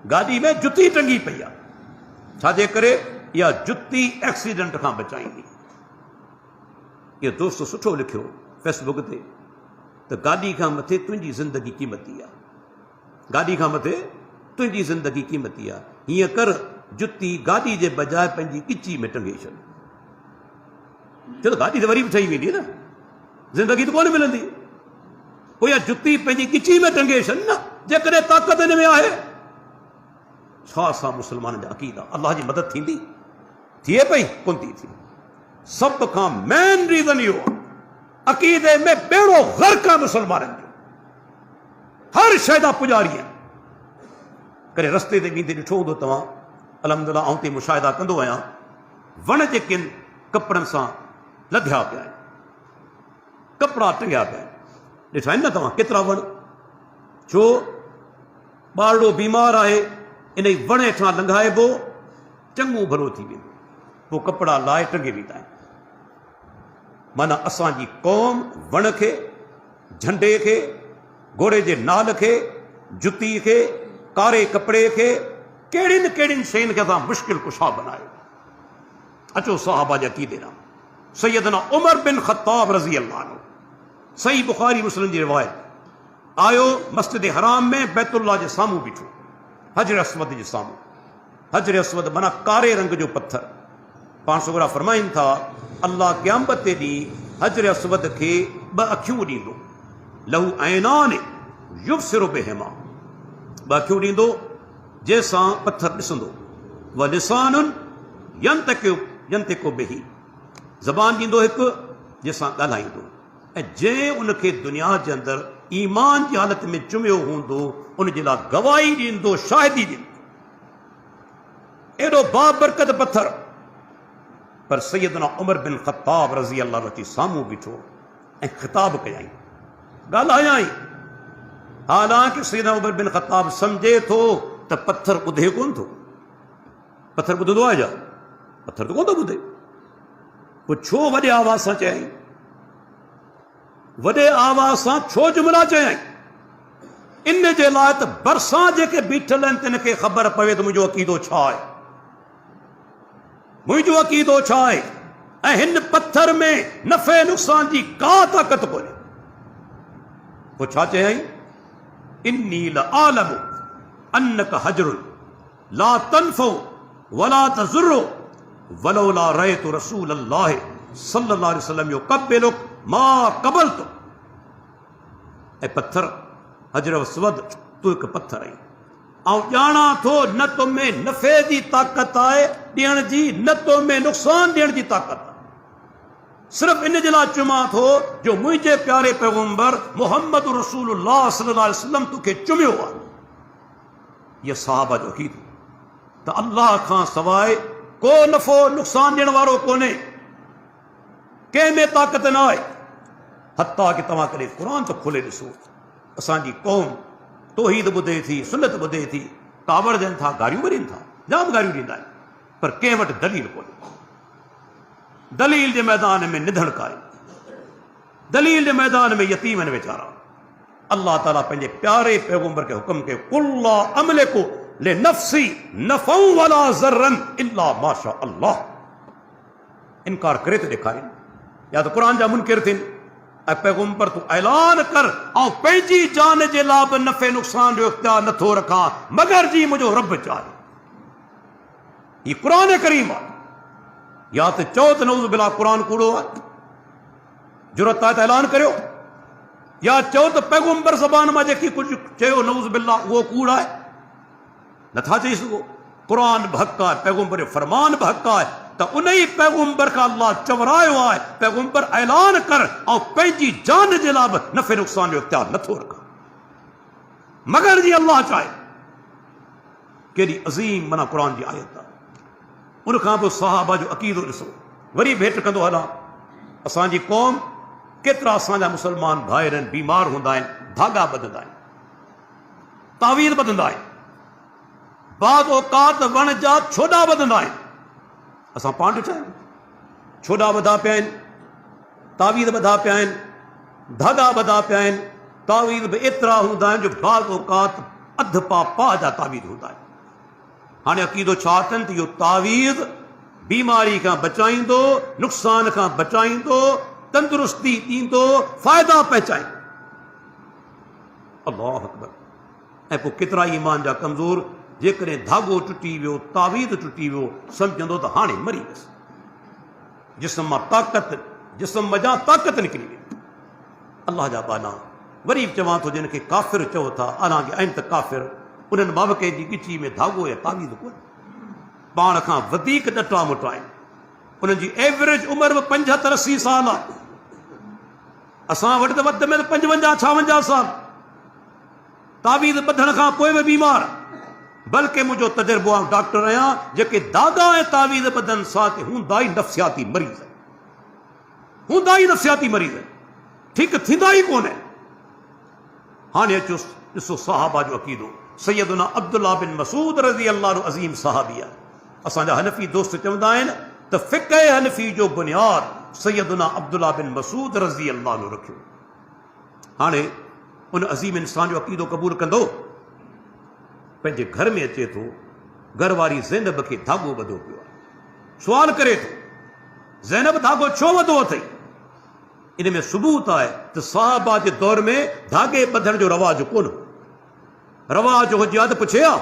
गाॾी में जुती टंगी पई आहे। छाजे करे? इहा जुती एक्सीडेंट खां बचाईंदी। इहो दोस्त सुठो लिखियो फेसबुक ते त गाॾी खां मथे तुंहिंजी ज़िंदगी क़ीमती आहे। गाॾी खां मथे तुंहिंजी ज़िंदगी क़ीमती आहे। हीअं कर, जुती गाॾी जे बजाए पंहिंजी ॻिची में टंगे छॾ। छो त गाॾी त वरी बि ठही वेंदी न, ज़िंदगी त कोन मिलंदी। पोइ इहा जुती पंहिंजी ॻिची में टंगे छॾ न, जेकॾहिं ताक़त हिन में आहे। छा असां मुस्लमाननि जा अक़ीदा? अलाह जी मदद थींदी? थिए पई? कोन थी थिए। सभ खां मेन रीज़न इहो आहे, अक़ीदे में बेड़ो ग़र्क़ आहे मुस्लमाननि जो। हर शइ जा पुॼारी आहिनि। कॾहिं रस्ते ते वेंदे ॾिठो हूंदो तव्हां, अलहमदुलिल्लाह आउं ते मुशाहिदा कंदो आहियां, वण जेके कपिड़नि सां लधिया पिया आहिनि, कपिड़ा टंगिया पिया आहिनि। ॾिठा आहिनि न तव्हां केतिरा वण? छो? ॿारड़ो बीमार आहे, इन ई वण हेठां लंघाइबो, चङो भलो थी वेंदो, पोइ कपिड़ा लाहे टंगे वेंदा आहिनि। माना असांजी क़ौम वण खे, झंडे खे, घोड़े जे नाल खे, जुती खे, कारे कपिड़े खे, कहिड़ियुनि कहिड़ियुनि शयुनि खे असां मुश्किल कुशा बनायो। अचो सहाबा जे अक़ीदे ॾांहुं। सैयदना उमर बिन ख़त्ताब रज़ी अल्लाह अन्हु, सही बुखारी मुस्लिम जी रिवायत, आयो मस्जिद हराम में बैतुल्लाह जे साम्हूं बीठो, हजर अस्वद जे साम्हूं। हजर अस्वद माना कारे रंग जो पत्थर। पाण सुगरा फरमाइनि था, अल्लाह क़यामत ते ॾींहुं हजर अस्वद खे ॿ अखियूं ॾींदो, लहू ऐनान युबसिरु बिहिमा, ॿ अखियूं ॾींदो जंहिंसां पत्थर ॾिसंदो, व लिसानुन यंतिकु बिही, ज़बान ॾींदो हिकु जंहिंसां ॻाल्हाईंदो। ऐं जंहिं उनखे दुनिया जे अंदरि ईमान की हालत में चुमियो हूंदो, उन जे लाइ गवाही ॾींदो, शाहिदी ॾींदो। एॾो बाबरकत पत्थर। पर सैयदना उमर बिन ख़त्ताब रज़ी अल्लाह अची साम्हूं बीठो ऐं ख़िताब कयई, ॻाल्हायई। हालांकि सैयदना उमर बिन ख़त्ताब सम्झे थो त पत्थर ॿुधे कोन थो। पत्थर ॿुधंदो आहे छा? पत्थर त कोन थो ॿुधे। पोइ छो वॾे आवाज़ सां चयई? वॾे आवाज़ सां छो जुमिला चयई? इन जे लाइ त भरिसां जेके बीठल आहिनि तिन खे ख़बर पवे त मुंहिंजो अक़ीदो छा आहे, मुंहिंजो अक़ीदो छा आहे। ऐं हिन पत्थर में नफ़े नुक़सान जी का ताक़त कोन्हे। पोइ छा चयई? इन्नी लआलमु अन्नक हजरुन ला तनफउ वला तज़ुर्रु वलौला रअयतु रसूलल्लाह सल्लल्लाहु अलैहि वसल्लम युक़ब्बिलुक मा क़बलतु। ऐं पत्थर हजर अस्वद, तू हिकु पत्थर आई। ऐं ॼाणा थो न तो में नफ़े जी ताक़त आहे ॾियण जी, न तो में नुक़सान ॾियण जी ताक़त आहे। सिर्फ़ इन जे लाइ चुमां थो जो मुंहिंजे प्यारे पैगम्बर मुहम्मद रसूलुल्लाह सल्लल्लाहु अलैहि वसल्लम तोखे चुमियो आहे। इहा सहाबा जो अक़ीदो त अल्लाह खां सवाइ को नफ़ो नुक़सान ॾियण वारो कोन्हे, कंहिं में ताक़त न आहे। हत्ता कि तव्हां कॾहिं क़ुर त खोले ॾिसो, असांजी क़ौम तौहीद ॿुधे थी, सुन्नत ॿुधे थी, कावड़ ॾियनि था, गारियूं ॾियनि था, जाम गारियूं ॾींदा आहिनि, पर कंहिं वटि दलील कोन्हे। दलील जे मैदान में निधड़ काए, दलील जे मैदान में यतीम आहिनि वीचारा। अल्लाह ताला पंहिंजे प्यारे पैगम्बर खे हुकुम कयो, कुल ला अमलिकु लिनफ्सी नफ़अन वला ज़र्रन इल्ला माशा अल्लाह। इनकार करे त ॾेखारिनि, या त क़ुर जा मुनकिर थियनि। ऐं पैगम्बर तूं ऐलान कर, ऐं पंहिंजी जान जे लाइ बि नफ़े नुक़सान जो इख्तियार नथो रखां मगर जी मुंहिंजो रब चाहे। हीउ क़ुर करीम आहे। या त चओ त नऊज़ बिल्लाह क़ुर कूड़ो आहे, जुरत आहे त ऐलान करियो, या चओ त पैगम्बर ज़बान मां जेकी कुझु चयो नऊज़ बिल्लाह उहो कूड़ आहे। नथा चई सघो। क़ुर बि हक़ आहे, पैगम्बर जो फरमान बि हक़ आहे, त उन ई पैगम्बर खां अल्लाह चवरायो आहे, पैगम्बर ऐलान कर ऐं पंहिंजी जान जे लाइ बि नफ़े नुक़सान जो इख्तियार नथो रखां मगर जी अल्लाह चाहे। केॾी अज़ीम माना क़ुर जी आयत आहे। उन खां पोइ सहाबा जो अक़ीदो ॾिसो। वरी भेट कंदो हलां, असांजी क़ौम केतिरा असांजा मुस्लमान भाइर आहिनि, बीमार हूंदा आहिनि, धागा ॿधंदा आहिनि, तावीज़ ॿधंदा आहिनि, बाज़ औक़ात वण जा छोॾा ॿधंदा आहिनि। असां पाण ॾिठा आहिनि, छोॾा ॿधा पिया आहिनि, तावीज़ ॿधा पिया आहिनि, धागा ॿधा पिया आहिनि। तावीज़ बि एतिरा हूंदा आहिनि जो बाज़ औक़ात अधु पाउ जा तावीज़ हूंदा आहिनि। हाणे अक़ीदो छा अथनि त इहो तावीज़ बीमारी खां बचाईंदो, नुक़सान खां बचाईंदो, तंदुरुस्ती ॾींदो, फ़ाइदा पहुचाईंदो। अल्लाह अकबर। ऐं पोइ केतिरा ईमान जा कमज़ोर जेकॾहिं धागो टुटी वियो, तावीज़ टुटी वियो, सम्झंदो त हाणे मरी वियुसि, जिस्म मां ताक़त, जिस्म मज़ा ताक़त निकिरी वई। अल्लाह जा बाना। वरी चवां थो जिन खे काफ़िर चओ था, हालांकि आहिनि त काफ़िर, उन्हनि बाबके जी ॻिची में धागो या तावीज़ कोन्हे, पाण खां वधीक ॾटा मुटा आहिनि। उन्हनि जी एवरेज उमिरि बि 75-80 साल आहे। असां वटि त वधि में 55-56 साल। तावीज़ ॿधण खां पोइ बि बीमार। बल्कि मुंहिंजो तजुर्बो आहे, डॉक्टर आहियां, जेके दागा ऐं तावीज़ ॿधनि साथ हूंदा ई नफ़्सियाती मरीज़, हूंदा ई नफ़्सियाती मरीज़, ठीकु थींदा ई कोन्हे। हाणे अचो ॾिसो सहाबा जो अक़ीदो। सैयदना अब्दुल्लाह बिन मसूद रज़ी अल्लाह जो अज़ीम सहाबी आहे। असांजा हनफ़ी दोस्त चवंदा आहिनि त फ़िक़्ह हनफ़ी जो बुनियाद सैयदना अब्दुल्लाह बिन मसूद रज़ी अल्लाह जो रखियो। हाणे उन अज़ीम इंसान जो अक़ीदो क़बूल कंदो, पंहिंजे घर में अचे थो, घरवारी ज़ैनब खे धागो ॿधो पियो आहे। सुवाल करे थो, ज़ैनब धागो छो ॿधो अथई? इन में सबूत आहे त सहाबा जे दौर में धागे ॿधण जो रवाज कोन हो। रवाज हुजे हा त पुछे हा,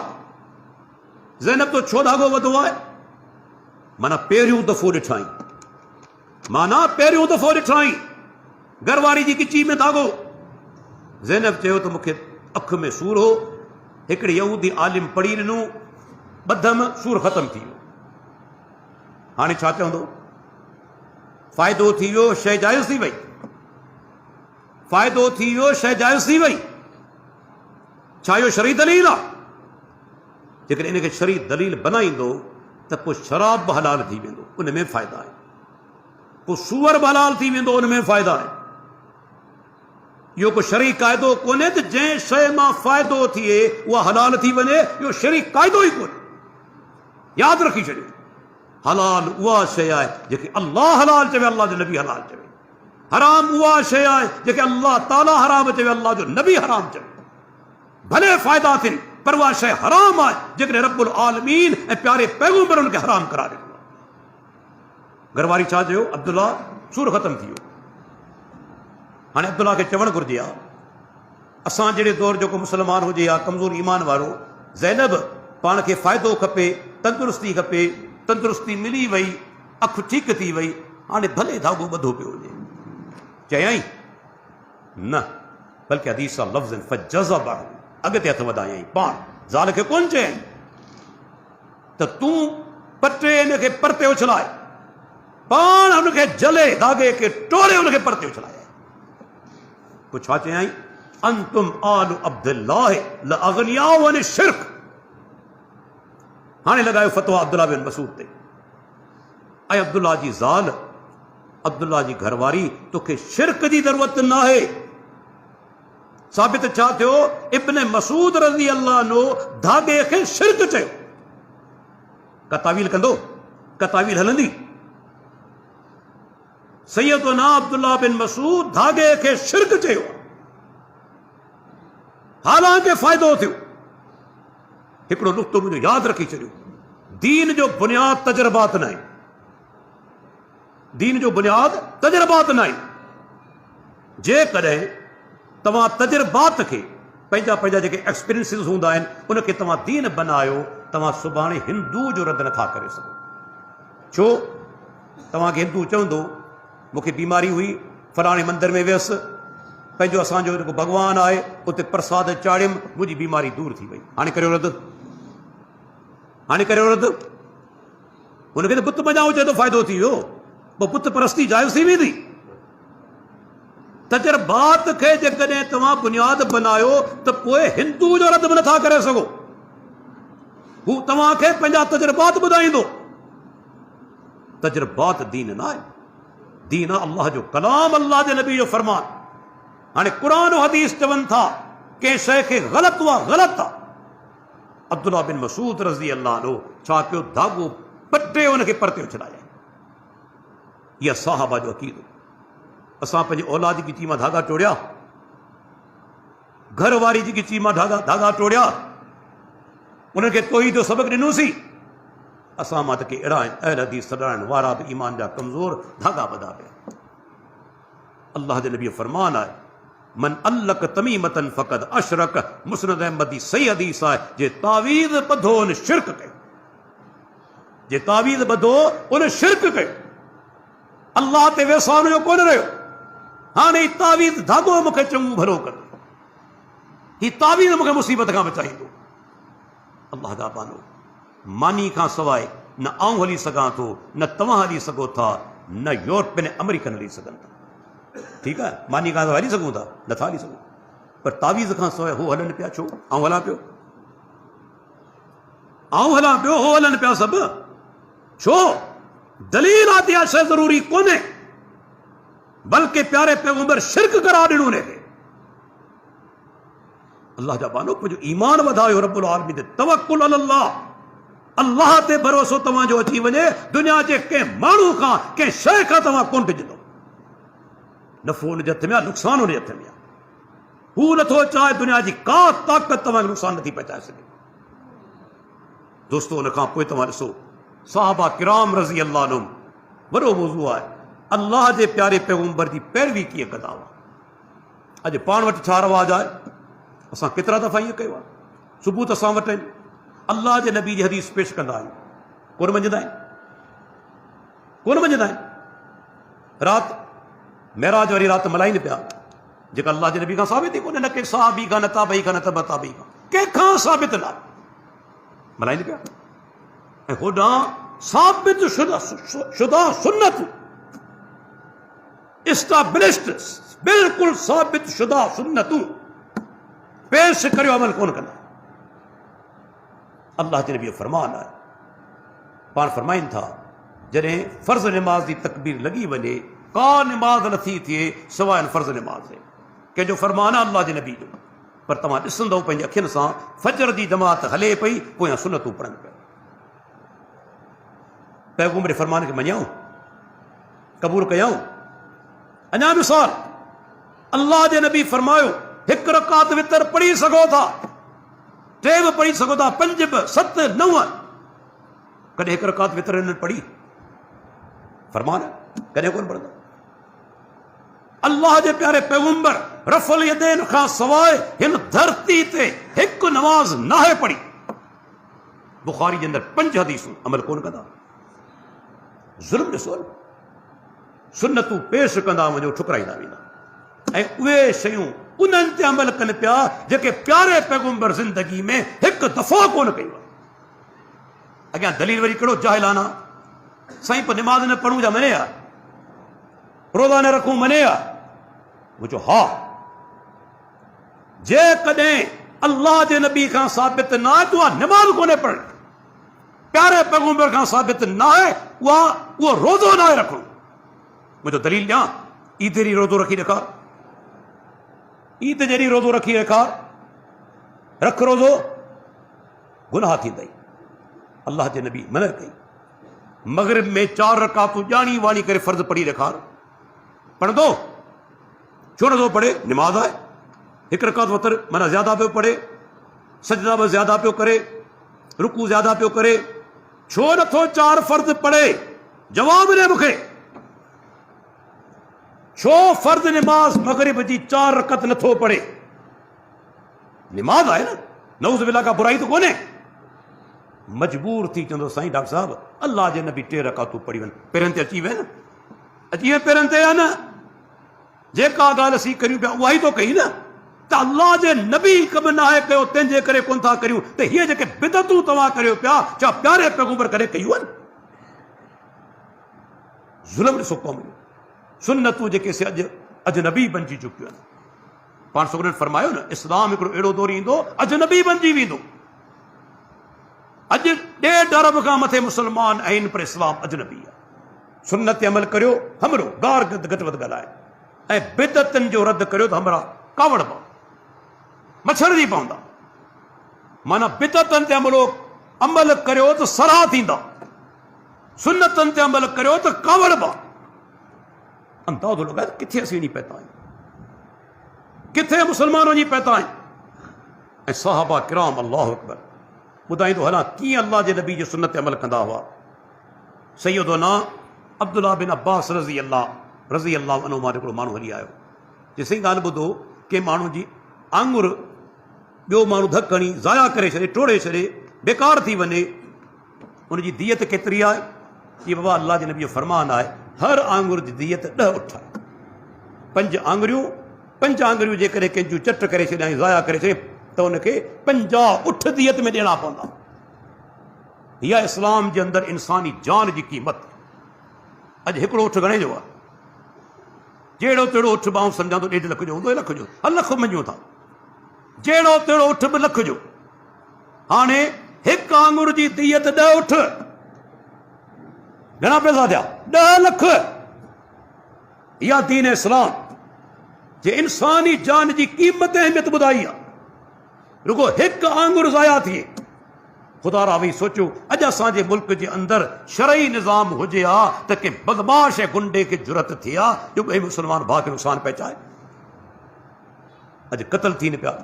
ज़ैनब तो छो धागो ॿधो आहे? माना पहिरियों दफ़ो ॾिठाई, माना पहिरियों दफ़ो ॾिठाई घरवारी जी गिची में धागो। ज़ैनब चयो त मूंखे अख में सूर हो, हिकिड़े यहूदी आलिम पढ़ी ॾिनो, ॿधम, सूर ख़तम थी वियो। हाणे छा चवंदो? फ़ाइदो थी वियो, शइ जाइज़ थी वई। फ़ाइदो थी वियो, शइ जाइज़ थी वई। छा इहो शरई दलील आहे? जेकॾहिं इनखे शरई दलील बनाईंदो त पोइ शराब बि हलाल थी वेंदो, उन में फ़ाइदा आहिनि। पोइ सूअर बि हलाल थी वेंदो, उन में फ़ाइदा आहिनि। इहो को शरई क़ाइदो कोन्हे त जंहिं शइ मां फ़ाइदो थिए उहा हलाल थी वञे। इहो शरई क़ाइदो ई कोन्हे। यादि रखी छॾियो, हलाल उहा शइ आहे जेके अल्लाह हलाल चवे, अल्लाह जो नबी हलाल चवे। हराम उहा शइ आहे जेके अल्लाह ताला हराम चवे, अल्लाह जो नबी हराम चवे। भले फ़ाइदा थियनि, पर उहा शइ हराम आहे जेकॾहिं रब्बुल आलमीन ऐं प्यारे पैगंबर उनखे हराम करारे ॾिनो। घरवारी छा चयो? अब्दुल्ला, सूर ख़तम थी वियो। हाणे अब्दुल्ला खे चवणु घुरिजे हा, असां जहिड़े दौर जेको मुस्लमान हुजे या कमज़ोर ईमान वारो, ज़ैनब पाण खे फ़ाइदो खपे, तंदुरुस्ती खपे, तंदुरुस्ती मिली वई, अखि ठीकु थी वई, हाणे भले धाॻो ॿधो पियो हुजे। चयई न, बल्कि हदीस आहे लफ़्ज़ फजज़ब, अॻिते हथ वधायई। पाण ज़ाल खे कोन चयई त तूं पटे हिनखे परते उछलाए, पाण हुनखे जले धागे खे टोड़े हुनखे परते उछलाए। पोइ छा चयई? अंतुम आलु अब्दुल्लाह लअग़नियाउ अन शिर्क। हाणे लॻायो फ़तवा अब्दुल्ला बिन मसूद ते। ऐं अब्दुल्ला जी ज़ाल, अब्दुल्ला जी घरवारी, तोखे शिरक जी ज़रूरत न आहे। साबित छा थियो? इब्न मसूद रज़ी अल्लाह अन्हु धागे खे शिरक चयो। का तावील कंदो? का तावील हलंदी? सैयदना अब्दुल्ला बिन मसूद धागे खे शिरक चयो, हालांकि फ़ाइदो थियो। हिकिड़ो नुक़्तो मुंहिंजो यादि रखी छॾियो, दीन जो बुनियाद तजर्बात न आहे। दीन जो बुनियाद तजर्बात न आहे। जेकॾहिं तव्हां तजर्बात खे, पंहिंजा पंहिंजा जेके एक्सपीरियंसिस हूंदा आहिनि, उनखे तव्हां दीन बनायो, तव्हां सुभाणे हिंदू जो रद्द नथा करे सघो। छो? तव्हांखे हिंदू चवंदो मूंखे बीमारी हुई, फलाणे मंदर में वियसि, पंहिंजो असांजो जेको भॻवानु आहे उते प्रसाद चाढ़ियुमि, मुंहिंजी बीमारी दूर थी वई। हाणे करियो रद्द, हाणे करियो रद्द। हुनखे त बुत मञाओ चए थो फ़ाइदो थी वियो, पोइ बुत परस्ती जाइज़ थी वेंदी। तजर्बात खे जेकॾहिं तव्हां बुनियाद बनायो त पोइ हिंदू जो रद्द बि नथा करे सघो। हू तव्हांखे पंहिंजा तजर्बात ॿुधाईंदो। तजर्बात दीन न आहे। दीन आहे अल्लाह जो कलाम, अल्लाह जे नबी जो फरमान। हाणे क़ुरान और हदीस चवनि था कंहिं शइ खे ग़लति उहा ग़लति आहे। अब्दुल्ला बिन मसूद रज़ी अल्लाह अन्हु छा कयो? धाॻो पटे हुनखे परते उछलाए। इहा साहबा जो अक़ीदो। असां पंहिंजी औलाद जी गिची मां धाॻा टोड़िया, घर वारी जी गिची मां धाॻा टोड़िया, उनखे तौहीद जो सबक़ ॾिनोसीं। असां मां त के अहिड़ा आहिनि, अहल हदीस सॾाइण वारा बि ईमान जा कमज़ोर, धाॻा ॿधा पिया। अल्लाह जे नबी फरमान आहे, मन अल्लक तमीमतन फ़क़द अशरक। मुस्नद अहमद जी सही हदीस आहे, जे तावीज़ ॿधो उन शिरक कयो। जे तावीज़ ॿधो उन शिरक कयो। अल्लाह ते वेसाण जो कोन रहियो। हाणे ही तावीज़ धाॻो मूंखे चङो भलो कंदो, ही तावीज़ मूंखे मुसीबत खां बचाईंदो। अल्लाह जा बानो, मानी खां सवाइ न आऊं हली सघां थो, न तव्हां हली सघो था, न यूरोपियन अमेरिकन हली सघनि था। ठीकु आहे, मानी खां सवाइ हली सघूं था, नथा हली सघूं, पर तावीज़ खां सवाइ हो हलनि पिया। छो? आऊं हलां पियो, आऊं हलां पियो, हो हलनि पिया सभु। छो? दलील आहे इहा शइ ज़रूरी कोन्हे, बल्कि प्यारे पैगंबर शिरक करार ॾिनो उनखे। अल्लाह जा बानो, पंहिंजो ईमान वधायो रब्बुल आलमीन ते, तवक्कुल अल्लाह, अल्लाह ते भरोसो तव्हांजो अची वञे। दुनिया जे कंहिं माण्हू खां, कंहिं शइ खां तव्हां कोन टिजंदो। नफ़ो हुनजे हथ में आहे, नुक़सान हुनजे हथ में आहे। हू नथो चाहे दुनिया जी का ताक़त तव्हांखे नुक़सान नथी पहुचाए सघे। दोस्तो, हुन खां पोइ तव्हां ॾिसो साहबा किराम रज़ी अल्लाह अन्हुम, वॾो मौज़ू आहे, अल्लाह जे प्यारे पैगंबर जी पैरवी कीअं कंदा हुआ। अॼु पाण वटि छा रवाज आहे? असां केतिरा दफ़ा ईअं कयो आहे। सुबुह असां वटि अल्लाह जे नबी जी हदीस पेश कंदा आहियूं, कोन मञंदा आहिनि, कोन मञंदा आहिनि। राति महराज वारी राति मल्हाइनि पिया, जेका अल्लाह जे नबी खां साबित ई कोन्हे, न के सहाबी खां, न ताबई खां, न तबा ताबई खां, कंहिंखां साबित न आहे। मल्हाइनि पिया ऐं होॾां साबित शुदा सुन्नत इस्टाब्लिश्ड बिल्कुल साबित शुदा सुन्नतूं पेश करियो अमल कोन कंदा। अल्लाह जे नबी फरमान आहे, पाण फरमाइनि था जॾहिं फर्ज़ निमाज़ जी तकबीर लॻी वञे का निमाज़ नथी थिए सवाइ फर्ज़ निमाज़ जे। कंहिंजो फरमान आहे अल्लाह जे नबी जो, पर तव्हां ॾिसंदव पंहिंजे अखियुनि सां फजर जी जमात हले पई, पोयां सुनतूं पढ़नि पिया। पैगंबर फरमान खे मञूं, क़बूल कयूं। अञा मिसाल, अल्लाह जे नबी फरमायो हिकु रकात वितर पढ़ी सघो था, टे बि पढ़ी सघो था, 5 बि 7 9। कॾहिं हिकु रकात वितर हिननि पढ़ी? फरमान कॾहिं कोन पढ़ंदा। अल्लाह जे प्यारे पैगंबर रफल यदैन खां सवाइ हिन धरती ते हिकु नमाज़ नाहे पढ़ी। बुखारी जे अंदरि 5 हदीसूं, अमल कोन कंदा। ज़ुल्म ॾिसो, सुन्नतूं पेश कंदा वञो, ठुकराईंदा वेंदा, ऐं उहे शयूं उन्हनि ते अमल कनि पिया जेके प्यारे पैगंबर ज़िंदगी में हिकु दफ़ो कोन कयूं। अॻियां दलील वरी कहिड़ो जाहिलाना, साईं पोइ निमाज़ न पढ़ूं जा मने आहे, रोज़ा न रखूं मने आहे? मुंहिंजो हा, जेकॾहिं अल्लाह जे नबी खां साबित न आहे त उहा निमाज़ कोन्हे पढ़णी, प्यारे पैगंबर खां साबित न आहे उहो रोज़ो न आहे रखणो। मुंहिंजो दलील ॾियां, ईद जहिड़ी रोज़ो रखी ॾेखार, ईद जहिड़ी रोज़ो रखी ॾेखार, रख रोज़ो, गुनाह थींदई। अल्लाह जे नबी मना कई। मगरिब में 4 रकातूं ॼाणी वाणी करे फर्ज़ पढ़ी ॾेखार, पढ़ंदो छो नथो पढ़े? निमाज़ आहे। हिकु रकात वतर माना ज़्यादा पियो पढ़े, सजदा बि ज़्यादा पियो करे, रुकू ज़्यादा पियो करे, छो नथो 4 फर्ज़ पढ़े? जवाब ॾे मूंखे, छो फर्ज़ निमाज़ मगरिब जी 4 रकात नथो पढ़े? निमाज़ आहे न, नऊज़ बिल्लाह का बुराई तो कोन्हे। मजबूर थी चवंदो साईं डॉक्टर साहब अल्लाह जे नबी 3 रकातूं पढ़ी वञ, पेरनि ते अची वञ, अची वञ पेरनि ते, आहे न? जेका ॻाल्हि असीं करियूं पिया उहा ई तो कई न, त अल्लाह जे नबी कम न आहे कयो तंहिंजे करे कोन था करियूं, त हीअ जेके बिदतूं तव्हां करियो पिया छा प्यारे पैगंबर करे कयूं आहिनि? ज़ुल्म ॾिसो क़ौम जो, सुन्नतूं जेके से अजनबी बणिजी चुकियूं आहिनि। पाण सभिनीनि फरमायो न, इस्लाम हिकिड़ो अहिड़ो दौर ईंदो अजनबी बणिजी वेंदो। अॼु 1.5 अरब खां मथे मुस्लमान आहिनि, पर इस्लाम अजनबी आहे। सुन्नत ते अमल करियो हमरो गार घटि वधि ॻाल्हाए, ऐं बिदतनि जो रद्द करियो त हमरा कावड़ पवंदा, मच्छर जी पवंदा। माना बिदतनि ते अमल करियो त सराह थींदा, सुन्नतनि ते अमल करियो त कावड़ पवंदा। अंदाज़ो लॻाए किथे असीं वञी पहुता आहियूं, किथे मुस्लमान वञी पहुता आहियूं। ऐं सहाबा किराम अल्लाहु अकबर ॿुधाईंदो हलां कीअं अल्लाह जे नबी जी सुन्नत ते अमल कंदा हुआ। सैयदना अब्दुल्लाह बिन अब्बास रज़ी अल्लाह अन्हु मां हिकिड़ो माण्हू हली आयो, जेसीं ॻाल्हि ॿुधो के माण्हू जी आंगुर ॿियो माण्हू धक हणी ज़ाया करे छॾे, टोड़े छॾे, बेकार थी वञे, उनजी दियत केतिरी आहे? कि बाबा अल्लाह जे नबी जो फरमान आहे हर आंगुर जी दियत 10 उठ आहे। 5 आंगुरियूं जेकॾहिं कंहिंजूं चट करे छॾियईं, ज़ाया करे छॾियईं, त उनखे 50 उठ दियत में ॾियणा पवंदा। इहा इस्लाम जे अंदरि इंसानी जान जी क़ीमत। अॼु हिकिड़ो उठ घणे जो आहे? जहिड़ो तेड़ो उठ बाऊं सम्झां थो 1.5 लख जो हूंदो, 1 लख जो, हर लख मञूं था, जहिड़ो तेड़ो उठ 2 लख जो। हाणे हिकु आंगुर जी दियत 10 उठ, घणा पैसा थिया? 10 लख। इहा दीन इस्लाम जे इंसानी जान जी क़ीमत अहमियत ॿुधाई आहे। रुगो हिकु आंगुर ज़ाया थिए, ख़ुदा रा वेही सोचियो अॼु असांजे मुल्क जे अंदरि शरई निज़ाम हुजे हा त के बदमाश ऐं गुंडे खे ज़रूरत थिए हा जो ॿिए मुस्लमान भाउ खे नुक़सानु पहुचाए। अॼु क़तल थियनि पिया,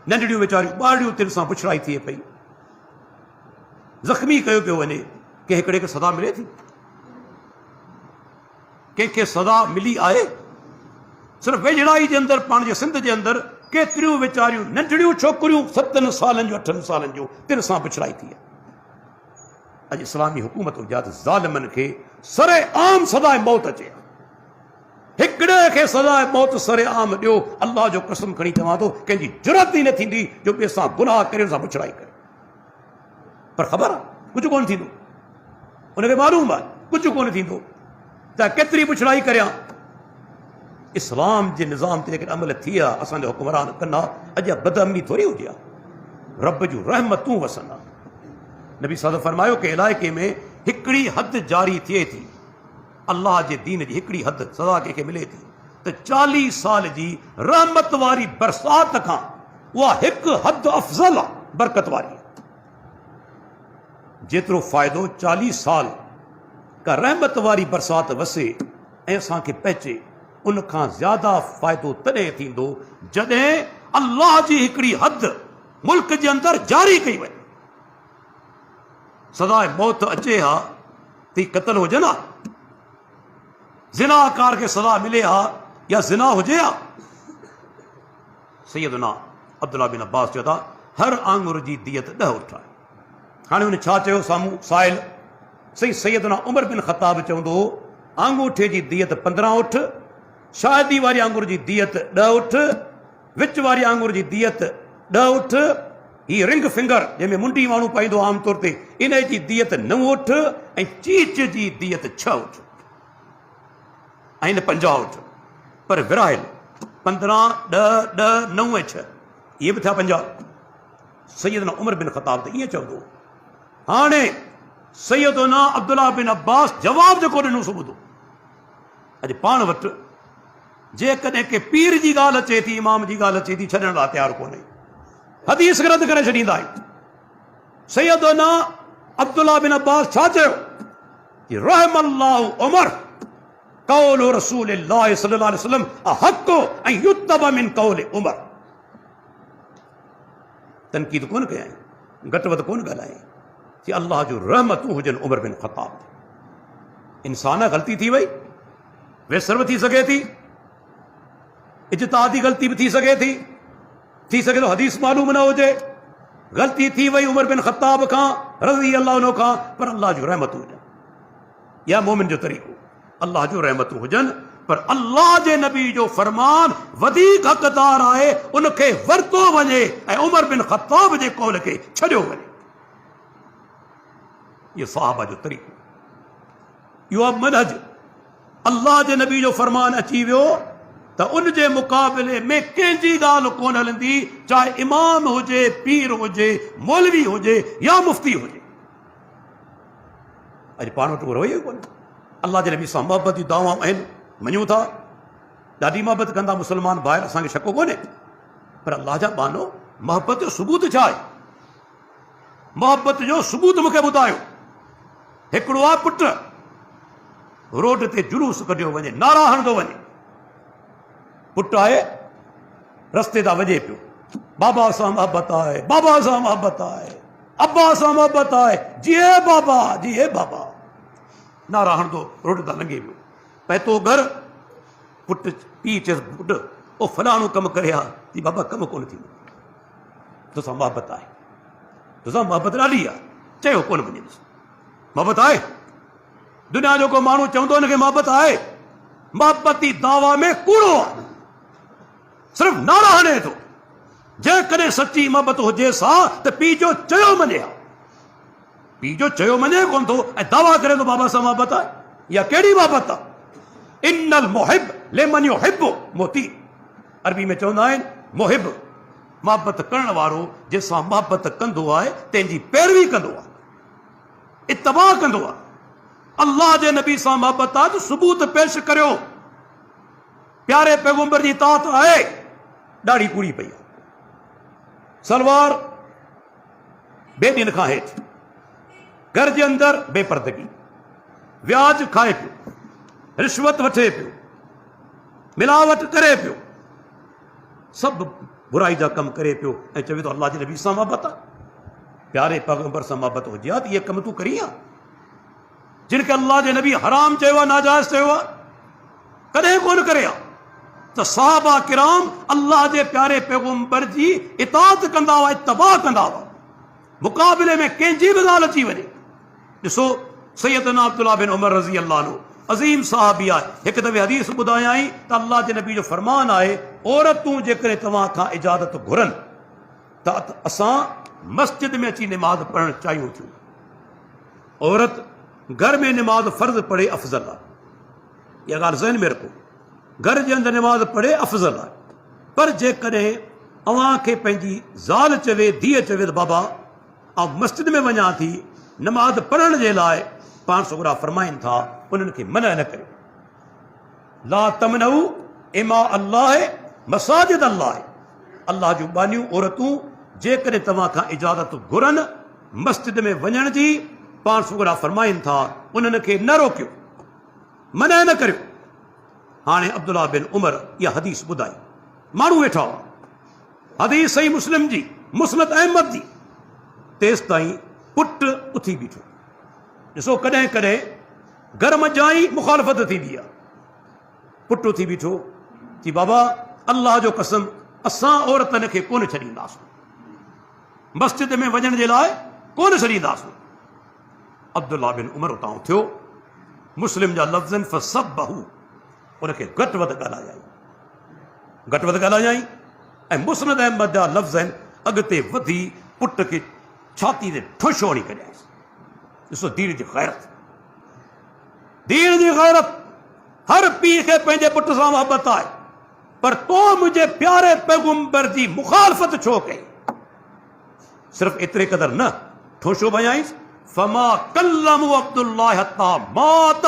नंढड़ियूं वीचारियूं ॿारड़ियूं तिल सां पुछड़ाई थिए पई, ज़ख़्मी कयो पियो वञे। कंहिं हिकिड़े खे सज़ा मिले थी? कंहिंखे सज़ा मिली आहे? सिर्फ़ु वेझड़ाई जे अंदरि पाण जे सिंध जे अंदरि केतिरियूं वीचारियूं नंढड़ियूं छोकिरियूं 7 सालनि जूं 8 सालनि जूं तिल सां पुछड़ाई थी आहे। अॼु इस्लामी हुकूमत हुजे त ज़ालिमनि खे सरे आम सदाए मौत अचे, हिकिड़े खे सदाए मौत सरे आम ॾियो। अल्लाह जो कसम खणी चवां थो कंहिंजी ज़रूरत ई न थींदी जो ॿिए सां गुनाह करे हुन सां पुछड़ाई करे। पर ख़बर आहे कुझु कोन थींदो, उनखे मालूम आहे कुझु कोन थींदो, त केतिरी पुछड़ाई करियां इस्लाम जे निज़ाम ते जेकॾहिं अमल थी विया असांजा हुकुमरान कंदा अॼु बदअमनी थोरी हुजे हा। रब जूं रहमतूं वसंदा। नबी साहब फरमायो कि इलाइक़े में हिकिड़ी हद जारी थिए थी अल्लाह जे दीन जी, हिकिड़ी हद सदा कंहिंखे मिले थी त 40 साल जी रहमत वारी बरसात खां उहा हिकु हद अफ़ज़ल आहे, बरकत वारी। जेतिरो फ़ाइदो 40 साल का रहमत वारी बरसात वसे ऐं असांखे पहुचे, उन खां ज़्यादा फ़ाइदो तॾहिं थींदो जॾहिं अल्लाह जी हिकिड़ी हद मुल्क जे अंदरि जारी कई वई। सदाए मौत अचे हा ती क़तल हुजे न, ज़िनाकार खे सदा मिले हा या ज़िना हुजे हा। सैयदना अब्दुल्ला बिन अब्बास चयो था हर आंगुर जी दियत 10 उठ आहे। हाणे हुन छा चयो साम्हूं साहिल? सही सैयदना उमर बिन ख़त्ताब चवंदो आंगूठे जी दियत 15 उठ, शादी वारी आंगुर जी दियत 10 उठ, विच वारी आंगुर जी दियत 10 उठ, ही रिंग फिंगर जंहिंमें मुंडी माण्हू पाईंदो आम तौर ते इन जी दियत 9 उठ, ऐं चीच जी दियत 6 उठ, ऐं 50 उठ। पर विरायल 15, 10, 10, 9 ऐं 6 इहे बि थिया 50। सैयदना उमर बिन ख़त्ताब त ईअं चवंदो। हाणे सैयदना अब्दुल्ला बिन अब्बास जवाब जेको ॾिनो सो ॿुधो। अॼु पाण वटि जेकॾहिं के पीर जी ॻाल्हि अचे थी, इमाम जी ॻाल्हि अचे थी, छॾण लाइ तयारु कोन्हे, हदीस रद्द करे छॾींदा आहिनि। सैयदना अब्दुल्ला बिन अब्बास छा चयो? रहमल्लाहु उमर कौल रसूलिल्लाह सल्लल्लाहु अलैहि वसल्लम अहक़ ऐं युतब मिन कौल उमर। तनकीद कोन कयई, घटि वधि कोन ॻाल्हाई कि अल्लाह जो रहमतूं हुजनि उमर बिन ख़त्ताब। इंसान ग़लती थी वई, विसर थी सघे थी, इज्तिहादी ग़लती बि थी सघे सघे थो हदीस मालूम न हुजे, ग़लती थी वई उमर बिन ख़त्ताब खां रज़ी अल्लाह उन्हो खां, पर अल्लाह जो रहमतूं हुजनि। या मोमिन जो तरीक़ो अल्लाह जो रहमतूं हुजनि, पर अल्लाह जे नबी जो फरमान वधीक हक़दार आहे, उनखे वरितो वञे ऐं उमर बिन ख़त्ताब जे कौल खे छॾियो वञे। इहो सहाबा जो तरीक़ो, इहो आहे मनहज। अल्लाह जे नबी जो फरमान अची वियो त उन जे मुक़ाबले में कंहिंजी ॻाल्हि कोन हलंदी, चाहे इमाम हुजे, पीर हुजे, मौलवी हुजे या मुफ्ती हुजे। अॼु पाण वटि रवैयो कोन्हे। अल्लाह जे नबी सां मोहबत जूं दावाऊं आहिनि, मञूं था, ॾाढी मोहबत कंदा मुस्लमान भाइर, असांखे शक कोन्हे, पर अल्लाह जा बानो मोहबत जो सबूत छा आहे? मोहबत जो सबूत मूंखे ॿुधायो। हिकिड़ो आहे पुटु रोड ते जुलूस कढियो वञे, नारा हणंदो वञे, पुटु आहे रस्ते तां वञे पियो, बाबा सां मोहबत आहे, बाबा सां मोहबत आहे, अब्बा सां मोहबत आहे, जी हे बाबा, जी हे बाबा, नारा हणंदो रोड तां लंघे पियो। पहुतो घर, पुटु पीउ चयसि पुटु ओ फलाणो कमु करे हा, जी बाबा कमु कोन थींदो, तोसां मोहबत आहे, तोसां मोहबत ॾाढी आहे, चयो कोन वञे। मोहबत आहे, दुनिया जो को माण्हू चवंदो हुनखे मोहबत आहे, मोहबती दावा में कूड़ो आहे, सिर्फ़ु नारा हणे थो। जेकॾहिं सची मोहबत हुजे सा त पीउ जो चयो मञे हा, पीउ जो चयो मञे कोन थो ऐं दावा करे थो बाबा सां मोहबत आहे। इहा कहिड़ी मोहबत आहे? इन्नल मुहिब लिमन युहिब्बु मोती, अरबी में चवंदा आहिनि मुहिब, मोहबत करण वारो जंहिंसां मोहबत कंदो आहे तंहिंजी पैरवी कंदो आहे, इत्तबा कंदो आहे। अल्लाह जे नबी सां मोहबत आहे त सबूत पेश करियो। प्यारे पैगंबर जी इताअत आहे, ॾाढ़ी पूरी पई आहे, सलवार बेॾिन खां हेठि, घर जे अंदरि बेपर्दगी, व्याज खाए पियो, रिश्वत वठे पियो, मिलावट करे पियो, सभु बुराई जा कम करे पियो ऐं चवे थो अल्लाह जे नबी सां मोहबत आहे। प्यारे पैगंबर सां मोहबत हुजे हा त इहे कम तूं करी हा, जिन खे अल्लाह जे नबी हराम चयो आहे, नाजाइज़ चयो आहे, कॾहिं कोन करे हा। त सहाबा किराम अल्लाह जे प्यारे पैगंबर जी इताअत कंदा हुआ, इत्तबा कंदा हुआ, मुक़ाबले में कंहिंजी बि ॻाल्हि अची वञे। ॾिसो सैयदना अब्दुल्ला बिन उमर रज़ी अल्लाह अन्हु अज़ीम साहबी आहे, हिकु दफ़े हदीस ॿुधायई त अल्लाह जे नबी जो फरमान आहे, औरतूं जेकॾहिं तव्हां खां इजाज़त घुरनि त असां मस्जिद में अची निमाज़ पढ़णु चाहियूं थियूं। औरत घर में निमाज़ फर्ज़ पढ़े अफ़ज़ल आहे, इहा ॻाल्हि ज़हन में रखो। घर जे अंदरि नमाज़ पढ़े अफ़ज़ल आहे। पर जेकॾहिं अव्हां खे पंहिंजी ज़ाल चवे, धीअ चवे त बाबा आउं मस्जिद में वञा थी नमाज़ पढ़ण जे लाइ, पाण सोगरा फरमाइनि था उन्हनि खे मना न करियो। ला तमनऊ इमा अल्लाह मसाजिद अल्लाह, अल्लाह जूं बानियूं औरतूं जेकॾहिं तव्हां खां इजाज़त घुरनि मस्जिद में वञण जी, पाण सोगरा फरमाइनि था उन्हनि खे न रोकियो, मना न करियो। हाणे अब्दुल्ला बिन उमर इहा हदीस ॿुधाई, माण्हू वेठा हुआ, हदीस सही मुस्लिम जी, मुस्नद अहमद जी। तेसि ताईं पुटु उथी बीठो। ॾिसो कॾहिं कॾहिं घर मंझां ई मुखालफ़त थींदी आहे। पुटु उथी बीठो चई बाबा अल्लाह जो कसम असां औरतनि खे कोन छॾींदासीं, मस्जिद में वञण जे लाइ कोन छॾींदासीं। अब्दुल्ला बिन उमर उतां उथियो, मुस्लिम जा लफ़्ज़नि फसब्बहू, उनखे घटि वधि ॻाल्हायाई, घटि वधि ॻाल्हायाई। ऐं मुस्नद अहमद जा लफ़्ज़ आहिनि, अॻिते वधी पुट खे छाती ते ठुश हणी कढियाईंसि। ॾिसो दीन जी ग़ैरत, दीन जी ग़ैरत। हर पीउ खे पंहिंजे पुट सां मोहबत आहे, पर तो मुंहिंजे प्यारे पैगंबर जी मुखालफ़त छो कई? सिर्फ़ एतिरे क़दर न, ठोशो भॼाईंसि फमा कल्लमु अब्दुल्लाह हत्ता मात।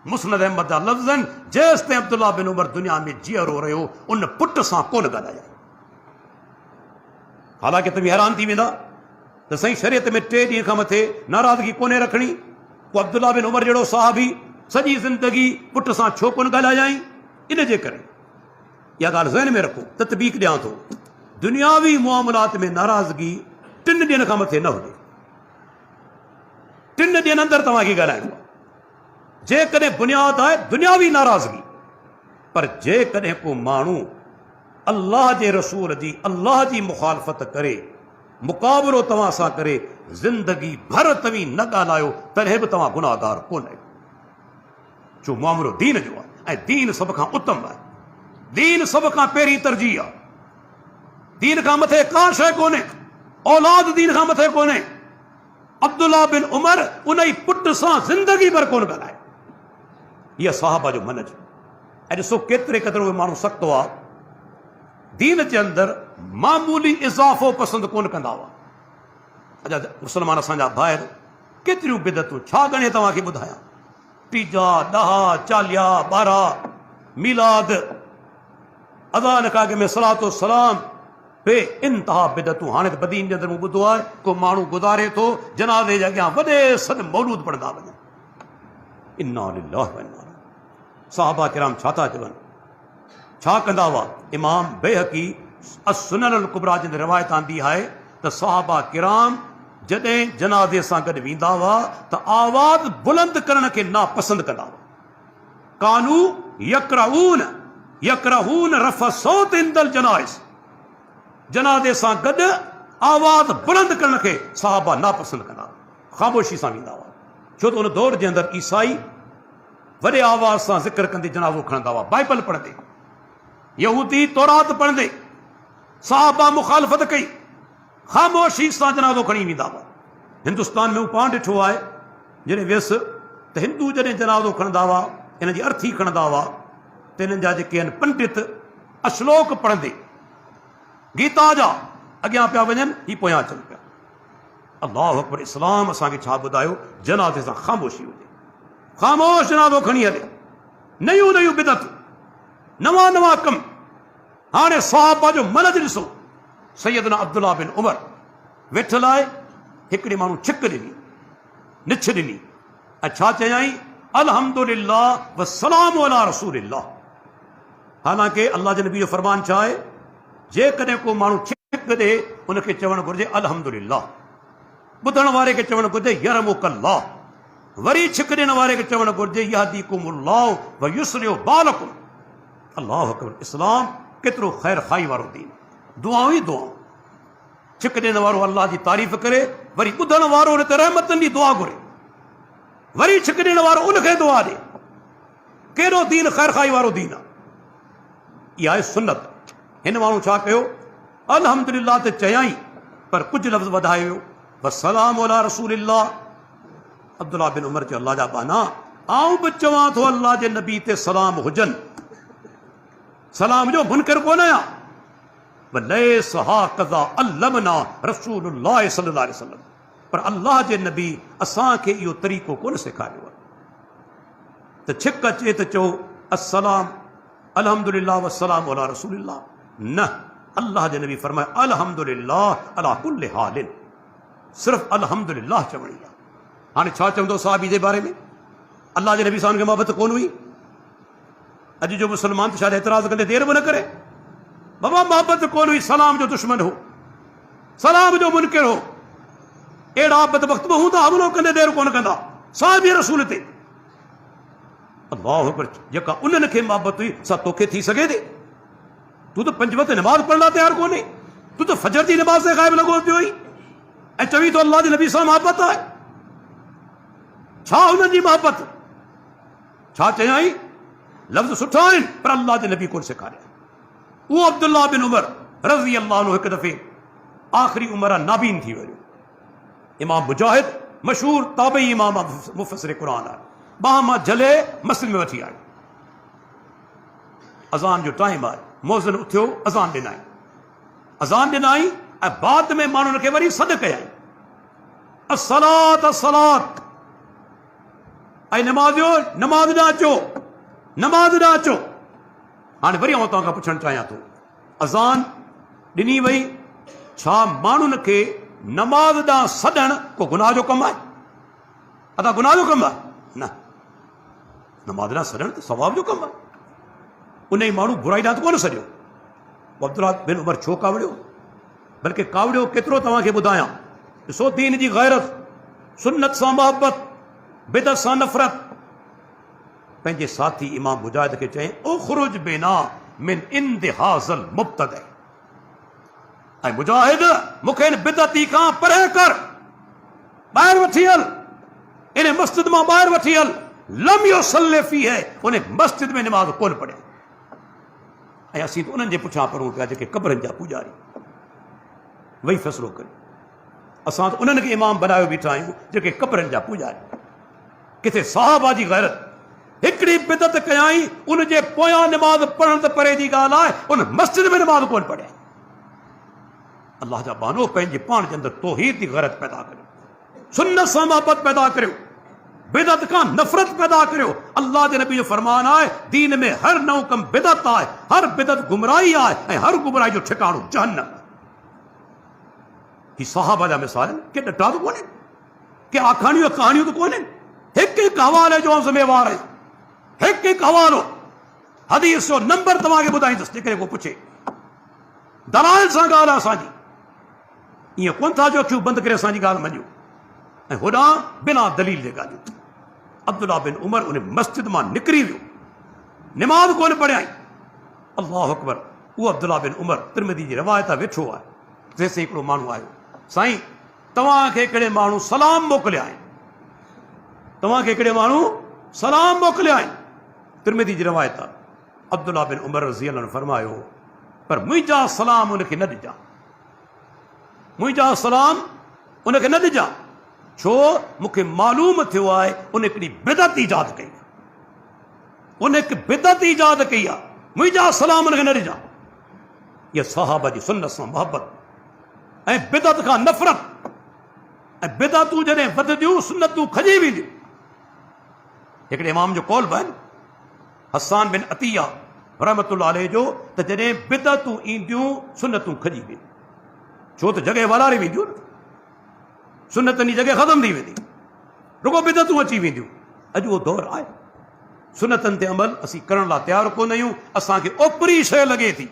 मुस्नद अहमद जा लफ़्ज़ आहिनि, जेसि ताईं अब्दुल्ला बिन उमर दुनिया में जीअरो रहियो उन पुट सां कोन ॻाल्हाया। हालांकि तव्हां हैरान थी वेंदा त साईं शरीयत में 3 ॾींहं खां मथे नाराज़गी कोन्हे रखणी, पोइ अब्दुल्ला बिन उमर जहिड़ो साहबी सॼी ज़िंदगी पुट सां छो कोन ॻाल्हायाई? इन जे करे इहा ॻाल्हि ज़हन में रखो, ततबीक ॾियां थो, दुनियावी मुआमलात में नाराज़गी 3 ॾींहनि खां मथे न हुजे। 3 ॾींहनि अंदरि तव्हांखे ॻाल्हाइणो आहे। जेकॾहिं बुनियाद आहे दुनियावी नाराज़गी, पर जेकॾहिं को माण्हू अल्लाह जे रसूल जी, अल्लाह जी मुखालफ़त करे, मुक़ाबिलो तव्हां सां करे, ज़िंदगी भर तव्हीं न ॻाल्हायो, तॾहिं बि तव्हां गुनाहगार कोन आहियो। छो मामिलो दीन जो आहे, ऐं दीन सभ खां उत्तम आहे, दीन सभ खां पहिरीं तरजीह आहे। दीन खां मथे का शइ कोन्हे, औलाद दीन खां मथे कोन्हे। अब्दुल्ला बिन उमर उन ई पुट सां ज़िंदगी भर कोन ॻाल्हाए। इहा साहबा जो मनज। ऐं ॾिसो केतिरे क़दुरु उहे माण्हू सख़्तो आहे, दीन जे अंदरि मामूली इज़ाफ़ो पसंदि कोन कंदा हुआ। अॼु मुस्लमान असांजा ॿाहिरि केतिरियूं बिदतूं, छा गणे तव्हांखे ॿुधायां, टीजा, ॾहा, चालिया, 12, मीलाद, अज़ान कागे में सलातो सलाम, बे इंतहा बिदतूं। हाणे त बदीन जे अंदरि मूं ॿुधो आहे को माण्हू गुज़ारे थो जनाज़े जे अॻियां वॾे सॾ मौलूद पढ़ंदा वञनि। इन्ना लिल्लाहि व इन्ना इलैहि। साहबा किराम छा था चवनि, छा कंदा हुआ? इमाम बैहक़ी as-सुनन अल-कुबरा जे रिवायत आंदी आहे त साहबा किराम जॾहिं जनाज़े सां गॾु वेंदा हुआ त आवाज़ बुलंद करण खे नापसंद कंदा हुआ। कानू यकरहून रफ़ सौत इंदल जनाइज़, जनाज़े सां गॾु आवाज़ बुलंद करण खे साहबा नापसंद कंदा हुआ, ख़ामोशी सां वेंदा हुआ। छो त उन दौर जे अंदरि ईसाई वॾे आवाज़ सां ज़िक्र कंदे जनाज़ो खणंदा हुआ, बाइबल पढ़ंदे, यहूदी तौरात पढ़ंदे। साहबा मुखालफ़त कई, ख़ामोशी सां जनाज़ो खणी वेंदा हुआ। हिंदुस्तान में पाण ॾिठो आहे, जॾहिं वियुसि त हिंदू जॾहिं जनाज़ो खणंदा हुआ, हिन जी अर्थी खणंदा हुआ, त हिननि जा जेके आहिनि पंडित अश्लोक पढ़ंदे गीता जा अॻियां पिया वञनि, ही पोयां अचनि पिया। अल्लाहु अकबर। इस्लाम असांखे छा ॿुधायो? जनाज़े सां ख़ामोशी हुजे, ख़ामोश जनाज़ो खणी हले, नयूं नयूं बिदतूं, नवां नवां कम। हाणे साहबा जो मनज ॾिसो। सैयदना अब्दुल्ला बिन उमर वेठल आहे, हिकिड़े माण्हू छिक ॾिनी, निछ ॾिनी, ऐं छा चयाई? अल्हम्दुलिल्लाह व सलाम अला रसूलिल्लाह। हालांकि अल्लाह जे नबी जो फरमान छा आहे? जेकॾहिं को माण्हू छिक ॾे उनखे चवणु घुरिजे अल्हम्दुलिल्लाह, ॿुधण वारे खे चवणु घुरिजे यरमुकल्लाह, वरी छिक ॾियण वारे खे चवणु घुरिजे यहदीकुमुल्लाह व युस्लिहु बालकुम। अल्लाहु अकबर। इस्लाम केतिरो ख़ैर खाई वारो दीन, दुआऊं ई दुआऊं। छिक ॾियण वारो अल्लाह जी तारीफ़ करे, वरी ॿुधण वारो उन ते रहमतनि जी दुआ घुरे, वरी छिक ॾियण वारो उनखे दुआ ॾे। कहिड़ो दीन ख़ैर खाई वारो दीन आहे। इहा आहे सुन्नत। हिन माण्हू छा कयो? अल्हम्दुलिल्लाह त चयाई, पर कुझु लफ़्ज़ वधाए वियो, वसलाम अला रसूलिल्लाह। अब्दुल्ला बिन उमर चयो, अल्लाह जा बाना, आऊं बि चवां थो अल्लाह जे नबी ते सलाम हुजनि। सलाम जो मुनकर कोन आहियां। वलैस हाकज़ा अल्लमना रसूलुल्लाह सल्लल्लाहु अलैहि वसल्लम, पर अल्लाह जे नबी असांखे इहो तरीक़ो कोन सेखारियो आहे त छिक अचे त चओ अस्सलाम अल्हम्दुलिल्लाह वस्सलाम अला रसूलिल्लाह। न, अल्लाह जे नबी फरमाए अल्हम्दुलिल्लाह अला कुल्लि हालिन, सिर्फ़ अल्हम्दुलिल्लाह चवणी आहे। हाणे छा चवंदो सहाबी जे बारे में? अल्लाह जे नबी सां हुनखे मोहबत कोन हुई? अॼु जो मुस्लमान त शायदि एतिराज़ कंदे देर बि न करे। बाबा मोहबत कोन हुई, सलाम जो दुश्मन हो, सलाम जो मुनकिर हो। अहिड़ा बदबख्त बि हूंदा हमलो कंदे देर कोन कंदा साहिबी रसूल ते। अल्लाहु अकबर, जेका उन्हनि खे मोहबत हुई सा तोखे थी सघे थी? तूं त पंज वक़्त नमाज़ पढ़ण लाइ तयारु कोन्हे, तूं त फजर जी नमाज़ ते ग़ाइब लॻो पियो आई ऐं चवी तो अल्लाह जे नबी सां मोहबत आहे। छा हुननि जी मोहबत? छा चयाई? लफ़्ज़ सुठा आहिनि पर अल्लाह जे नबी कोन सेखारिया। उहो अब्दुल्लाह बिन उमर रज़ी अल्लाह अन्हु हिकु दफ़े आख़िरी उमिरि नाबीन थी वियो। इमाम मुजाहिद मशहूर ताबई इमाम मुफ़स्सिर क़ुरान आहे, बाह मां झले मस्जिद में वठी आयो। अज़ान जो टाइम आहे, मोज़न उथियो, अज़ान ॾिनाई, अज़ान ॾिनाई ऐं बाद में माण्हुनि खे वरी सॾु कयाई, अस्सलात अस्सलात, ऐं नमाज़ियो नमाज़ ॾांहुं अचो, नमाज़ ॾांहुं अचो। हाणे वरी आउं तव्हां खां पुछणु चाहियां थो, अज़ान ॾिनी वई, छा माण्हुनि खे नमाज़ ॾांहुं सॾणु को गुनाह जो कमु आहे? अदा गुनाह जो कमु आहे? न, नमाज़ ॾांहुं सॾणु त सवाब जो कमु आहे। उन ई माण्हू बुराई ॾांहुं त कोन सॾियो। अब्दुल्लाह बिन उमर छो कावड़ियो? बल्कि कावड़ियो केतिरो तव्हांखे ॿुधायां। ॾिसो दीन जी गैरत, सुन्नत सां मोहबत, बिदअत सां नफ़रत। पंहिंजे साथी इमाम मुजाहिद खे चई उख़रुज बिना मिन इंदि हाज़ल मुब्तदअ, ऐं मुजाहिद मूंखे इन बिदअती खां परे कर, ॿाहिरि वठी हल, इन मस्जिद मां ॿाहिरि वठी हल। लम युसल्लि फ़ीह, उन मस्जिद में नमाज़ कोन पढ़े। ऐं असीं त उन्हनि जे पुठियां पढ़ूं पिया जेके क़बरनि जा पुॼारी। वही फ़ैसिलो करियो, असां त उन्हनि खे इमाम बनायो बीठा आहियूं जेके क़बरनि जा पुॼारी। किथे साहबा जी गैरत, हिकिड़ी बिदअत कयाई, उन जे पोयां नमाज़ पढ़ण त परे जी ॻाल्हि आहे, उन मस्जिद में नमाज़ कोन पढ़े। अल्लाह जा बानो पंहिंजे पाण जे अंदरि तौहीद जी गैरत पैदा करियो, सुन्नत सां मोहबत पैदा करियो, बिदअत खां नफ़रत पैदा करियो। अल्लाह जे नबी जो फरमान आहे, दीन में हर नओं कम बिदअत आहे, हर बिदअत गुमराही आहे ऐं हर गुमराही जो ठिकाणो जहन्नम। ही साहबा जा मिसाल आहिनि, के ॾटा त कोन्हे, के आखाणियूं कहाणियूं त कोन्हनि। हिकु हिकु हवाले जो ज़िम्मेवार आहियां, हिकु हिकु हवालो हदीस जो नंबर तव्हांखे ॿुधाईंदुसि जेकॾहिं को पुछे। दलाइल सां ॻाल्हि आहे असांजी, ईअं कोन था जो अखियूं बंदि करे असांजी ॻाल्हि मञो ऐं होॾां बिना दलील जे ॻाल्हियूं। अब्दुल्लाह बिन उमर उन मस्जिद मां निकिरी वियो, नमाज़ कोन पढ़ियाई। अल्लाहु अकबर। उहो अब्दुल्लाह बिन उमर तिरमिज़ी जी रवायत वेठो आहे। जेसिताईं हिकिड़ो माण्हू आयो, साईं तव्हांखे हिकिड़े माण्हू सलाम मोकिलिया आहिनि, तव्हांखे हिकिड़े माण्हू सलाम मोकिलिया आहिनि। तिरमिज़ी जी रवायत आहे। अब्दुल्लाह बिन उमर रज़ी अल्लाह अन्हु फरमायो, पर मुंहिंजा सलाम उनखे न ॾिजां, मुंहिंजा सलाम उनखे न ॾिजां। छो? मूंखे मालूम थियो आहे उन हिकिड़ी बिदअत ईजाद कई, उन हिकु बिदअत ईजाद कई आहे, मुंहिंजा सलाम उनखे न ॾिजां। इहा सहाबा जी सुन्नत सां मोहबत ऐं बिदअत खां नफ़रत। ऐं बिदअतूं जॾहिं वधंदियूं, सुन्नतूं खजी वेंदियूं। हिकिड़े इमाम जो कौल बि आहिनि, हसान बिन अतिया रहमतुल्लाह अलैह जो, त जॾहिं बिदअतूं ईंदियूं सुन्नतूं खजी वेंदियूं। छो त जॻह वलारे वेंदियूं, सुन्नतनि जी जॻह ख़तम थी वेंदी, रुगो बिदअतूं अची वेंदियूं। अॼु उहो दौरु आहे, सुन्नतनि ते अमल असीं करण लाइ तयारु कोन आहियूं। असांखे ओपरी शइ लॻे थी,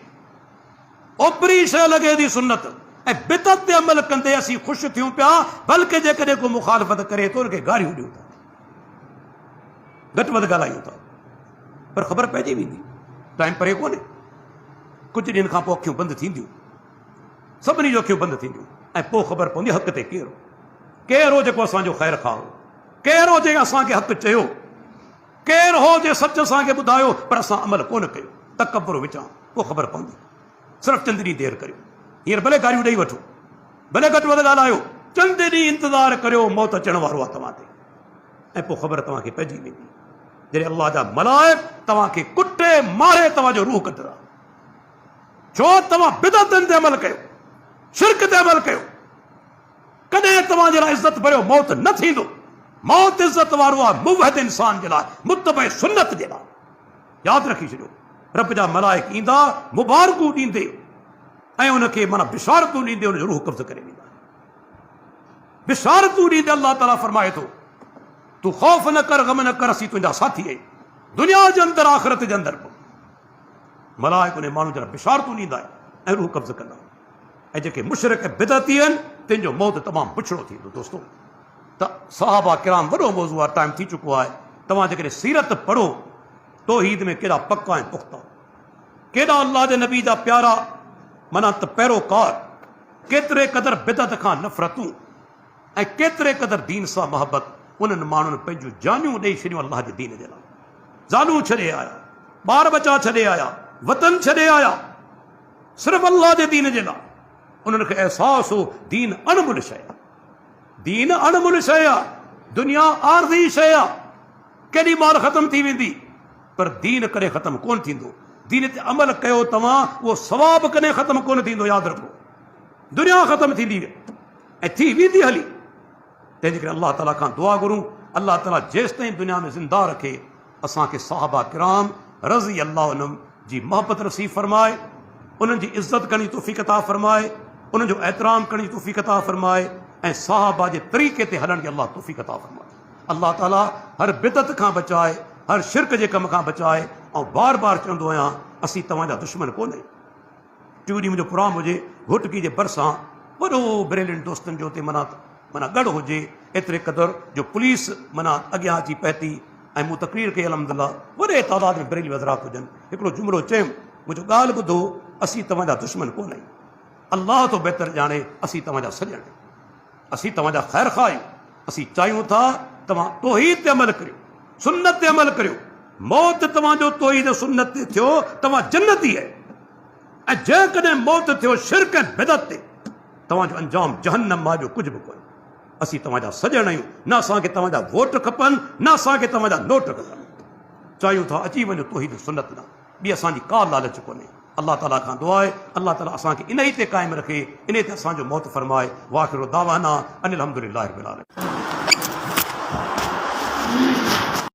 ओपरी शइ लॻे थी सुन्नत, ऐं बिदअत ते अमल कंदे असीं ख़ुशि थियूं पिया। बल्कि जेकॾहिं को मुखालफ़त करे थो उनखे गारियूं ॾियूं था, घटि वधि ॻाल्हायूं था, पर ख़बर पइजी वेंदी। टाइम परे कोन्हे, कुझु ॾींहंनि खां पोइ अखियूं बंदि थींदियूं, सभिनी जूं अखियूं बंदि थींदियूं ऐं पोइ ख़बर पवंदी हक़ ते केरु केरु हो जेको असांजो ख़ैर खाओ, केरु हो जेके असांखे हक़ चयो, केरु हो जे सच असांखे ॿुधायो पर असां अमल कोन कयो। तकबर विचां पोइ ख़बर पवंदी। सिर्फ़ु चंद ॾींहं देरि करियो, हींअर भले गारियूं ॾेई वठो, भले घटि वधि ॻाल्हायो, चंद ॾींहं इंतज़ारु करियो, मौत अचण वारो आहे तव्हां ते, ऐं पोइ ख़बर तव्हांखे पइजी वेंदी। जॾहिं अल्लाह जा मलाइक तव्हांखे कुटे मारे तव्हांजो रूह कढंदा, छो तव्हां बिदअतनि ते अमल कयो, शिरक ते अमल कयो। कॾहिं तव्हांजे लाइ इज़त भरियो मौत न थींदो। मौत इज़त वारो आहे मुवहद इंसान जे लाइ, मुत्तबे सुन्नत जे लाइ। यादि रखी छॾियो, रब जा मलाइक ईंदा मुबारकूं ॾींदे ऐं उनखे माना बिशारतूं ॾींदे उनजो रूह कब्ज़ करे वेंदा। बिशारतूं ॾींदे अल्लाह ताला फरमाए थो, तूं ख़ौफ़ न कर, गम न कर, असीं तुंहिंजा साथी आहियूं दुनिया जे अंदरि आख़िरत जे अंदरि। मलाइक उन माण्हू जे लाइ बिशारतूं ॾींदा ऐं रूह कब्ज़ कंदा। ऐं जेके मुशरिक बिदअती आहिनि तंहिंजो मौत तमामु पुछड़ो थींदो। दोस्तो, त सहाबा किराम वॾो मौज़ू आहे, टाइम थी चुको आहे। तव्हां जेकॾहिं सीरत पढ़ो तौहीद में केॾा पका ऐं पुख्ता, केॾा अल्लाह जे नबी जा प्यारा माना त पैरोकार, केतिरे क़दुरु बिदअत खां नफ़रतूं ऐं केतिरे क़दुरु दीन सां मोहबत। उन्हनि माण्हुनि पंहिंजूं जानियूं ॾेई छॾियूं अल्लाह जे दीन जे लाइ। ज़ालूं छॾे आया, ॿार बचा छॾे आया, वतन छॾे आया, सिर्फ़ु अल्लाह जे दीन जे लाइ। उन्हनि खे अहसासु हो दीन अणमुल शइ आहे, दीन अणमुल शइ आहे, दुनिया आरज़ी शइ आहे, केॾी महिल ख़तमु थी वेंदी, पर दीन कॾहिं ख़तमु कोन थींदो। दीन ते अमल कयो तव्हां, उहो सवाबु कॾहिं ख़तमु कोन थींदो। यादि रखो, दुनिया ख़तमु थींदी ऐं थी वेंदी हली। तंहिंजे करे अल्लाह ताला खां दुआ घुरूं, अल्लाह ताला जेसि ताईं दुनिया में ज़िंदा रखे असांखे सहाबा किराम रज़ी अल्लाह अन्हुम जी मोहबत नसीब फरमाए, उन्हनि जी इज़त करण जी तौफ़ीक़ अता फरमाए, उन्हनि जो एहतराम करण जी तौफ़ीक़ अता फरमाए ऐं सहाबा जे तरीक़े ते हलण जी अल्लाह तौफ़ीक़ अता फरमाए। अल्लाह ताला हर बिदअत खां बचाए, हर शिरक जे कम खां बचाए। ऐं बार बार चवंदो आहियां, असीं तव्हांजा दुश्मन कोन्हे। टियों ॾींहुं मुंहिंजो प्रोग्राम हुजे, घुटकी जे भरिसां वॾो ब्रिलियंट दोस्तनि जो माना गॾु हुजे, एतिरे क़दुरु जो पुलिस माना अॻियां अची पहुती ऐं मूं तकरीर कई। अल्हम्दुलिल्लाह वॾे तादाद में बरेली हज़रात हुजनि। हिकिड़ो जुमिलो चयुमि, मुंहिंजो ॻाल्हि ॿुधो, असीं तव्हांजा दुश्मन कोन आहियूं। अल्लाह तो बहितर ॼाणे असीं तव्हांजा सॼण आहियूं, असीं तव्हांजा ख़ैर ख़्वाह आहियूं। असीं चाहियूं था तव्हां तौहीद ते अमल करियो, सुन्नत ते अमल करियो। मौत तव्हांजो तौहीद सुन्नत ते थियो, तव्हां जन्नती आहे। ऐं जेकॾहिं मौत थियो शिरक ऐं बिदअत ते, तव्हांजो अंजाम जहन्नम आहे, जो कुझु बि कोन्हे। असीं तव्हांजा सॼण आहियूं, न असांखे तव्हांजा वोट खपनि, न असांखे तव्हांजा नोट खपनि। चाहियूं था अची वञो तौहीद सुन्नत न, ॿी असांजी का लालच कोन्हे। अल्लाह ताला खां दुआ आहे, अल्लाह ताला असांखे इन ई ते क़ाइमु रखे, इन ते असांजो मौत फरमाए। वाखिरु दावाना अनिल हम्दुलिल्लाहि रब्बिल आलमीन।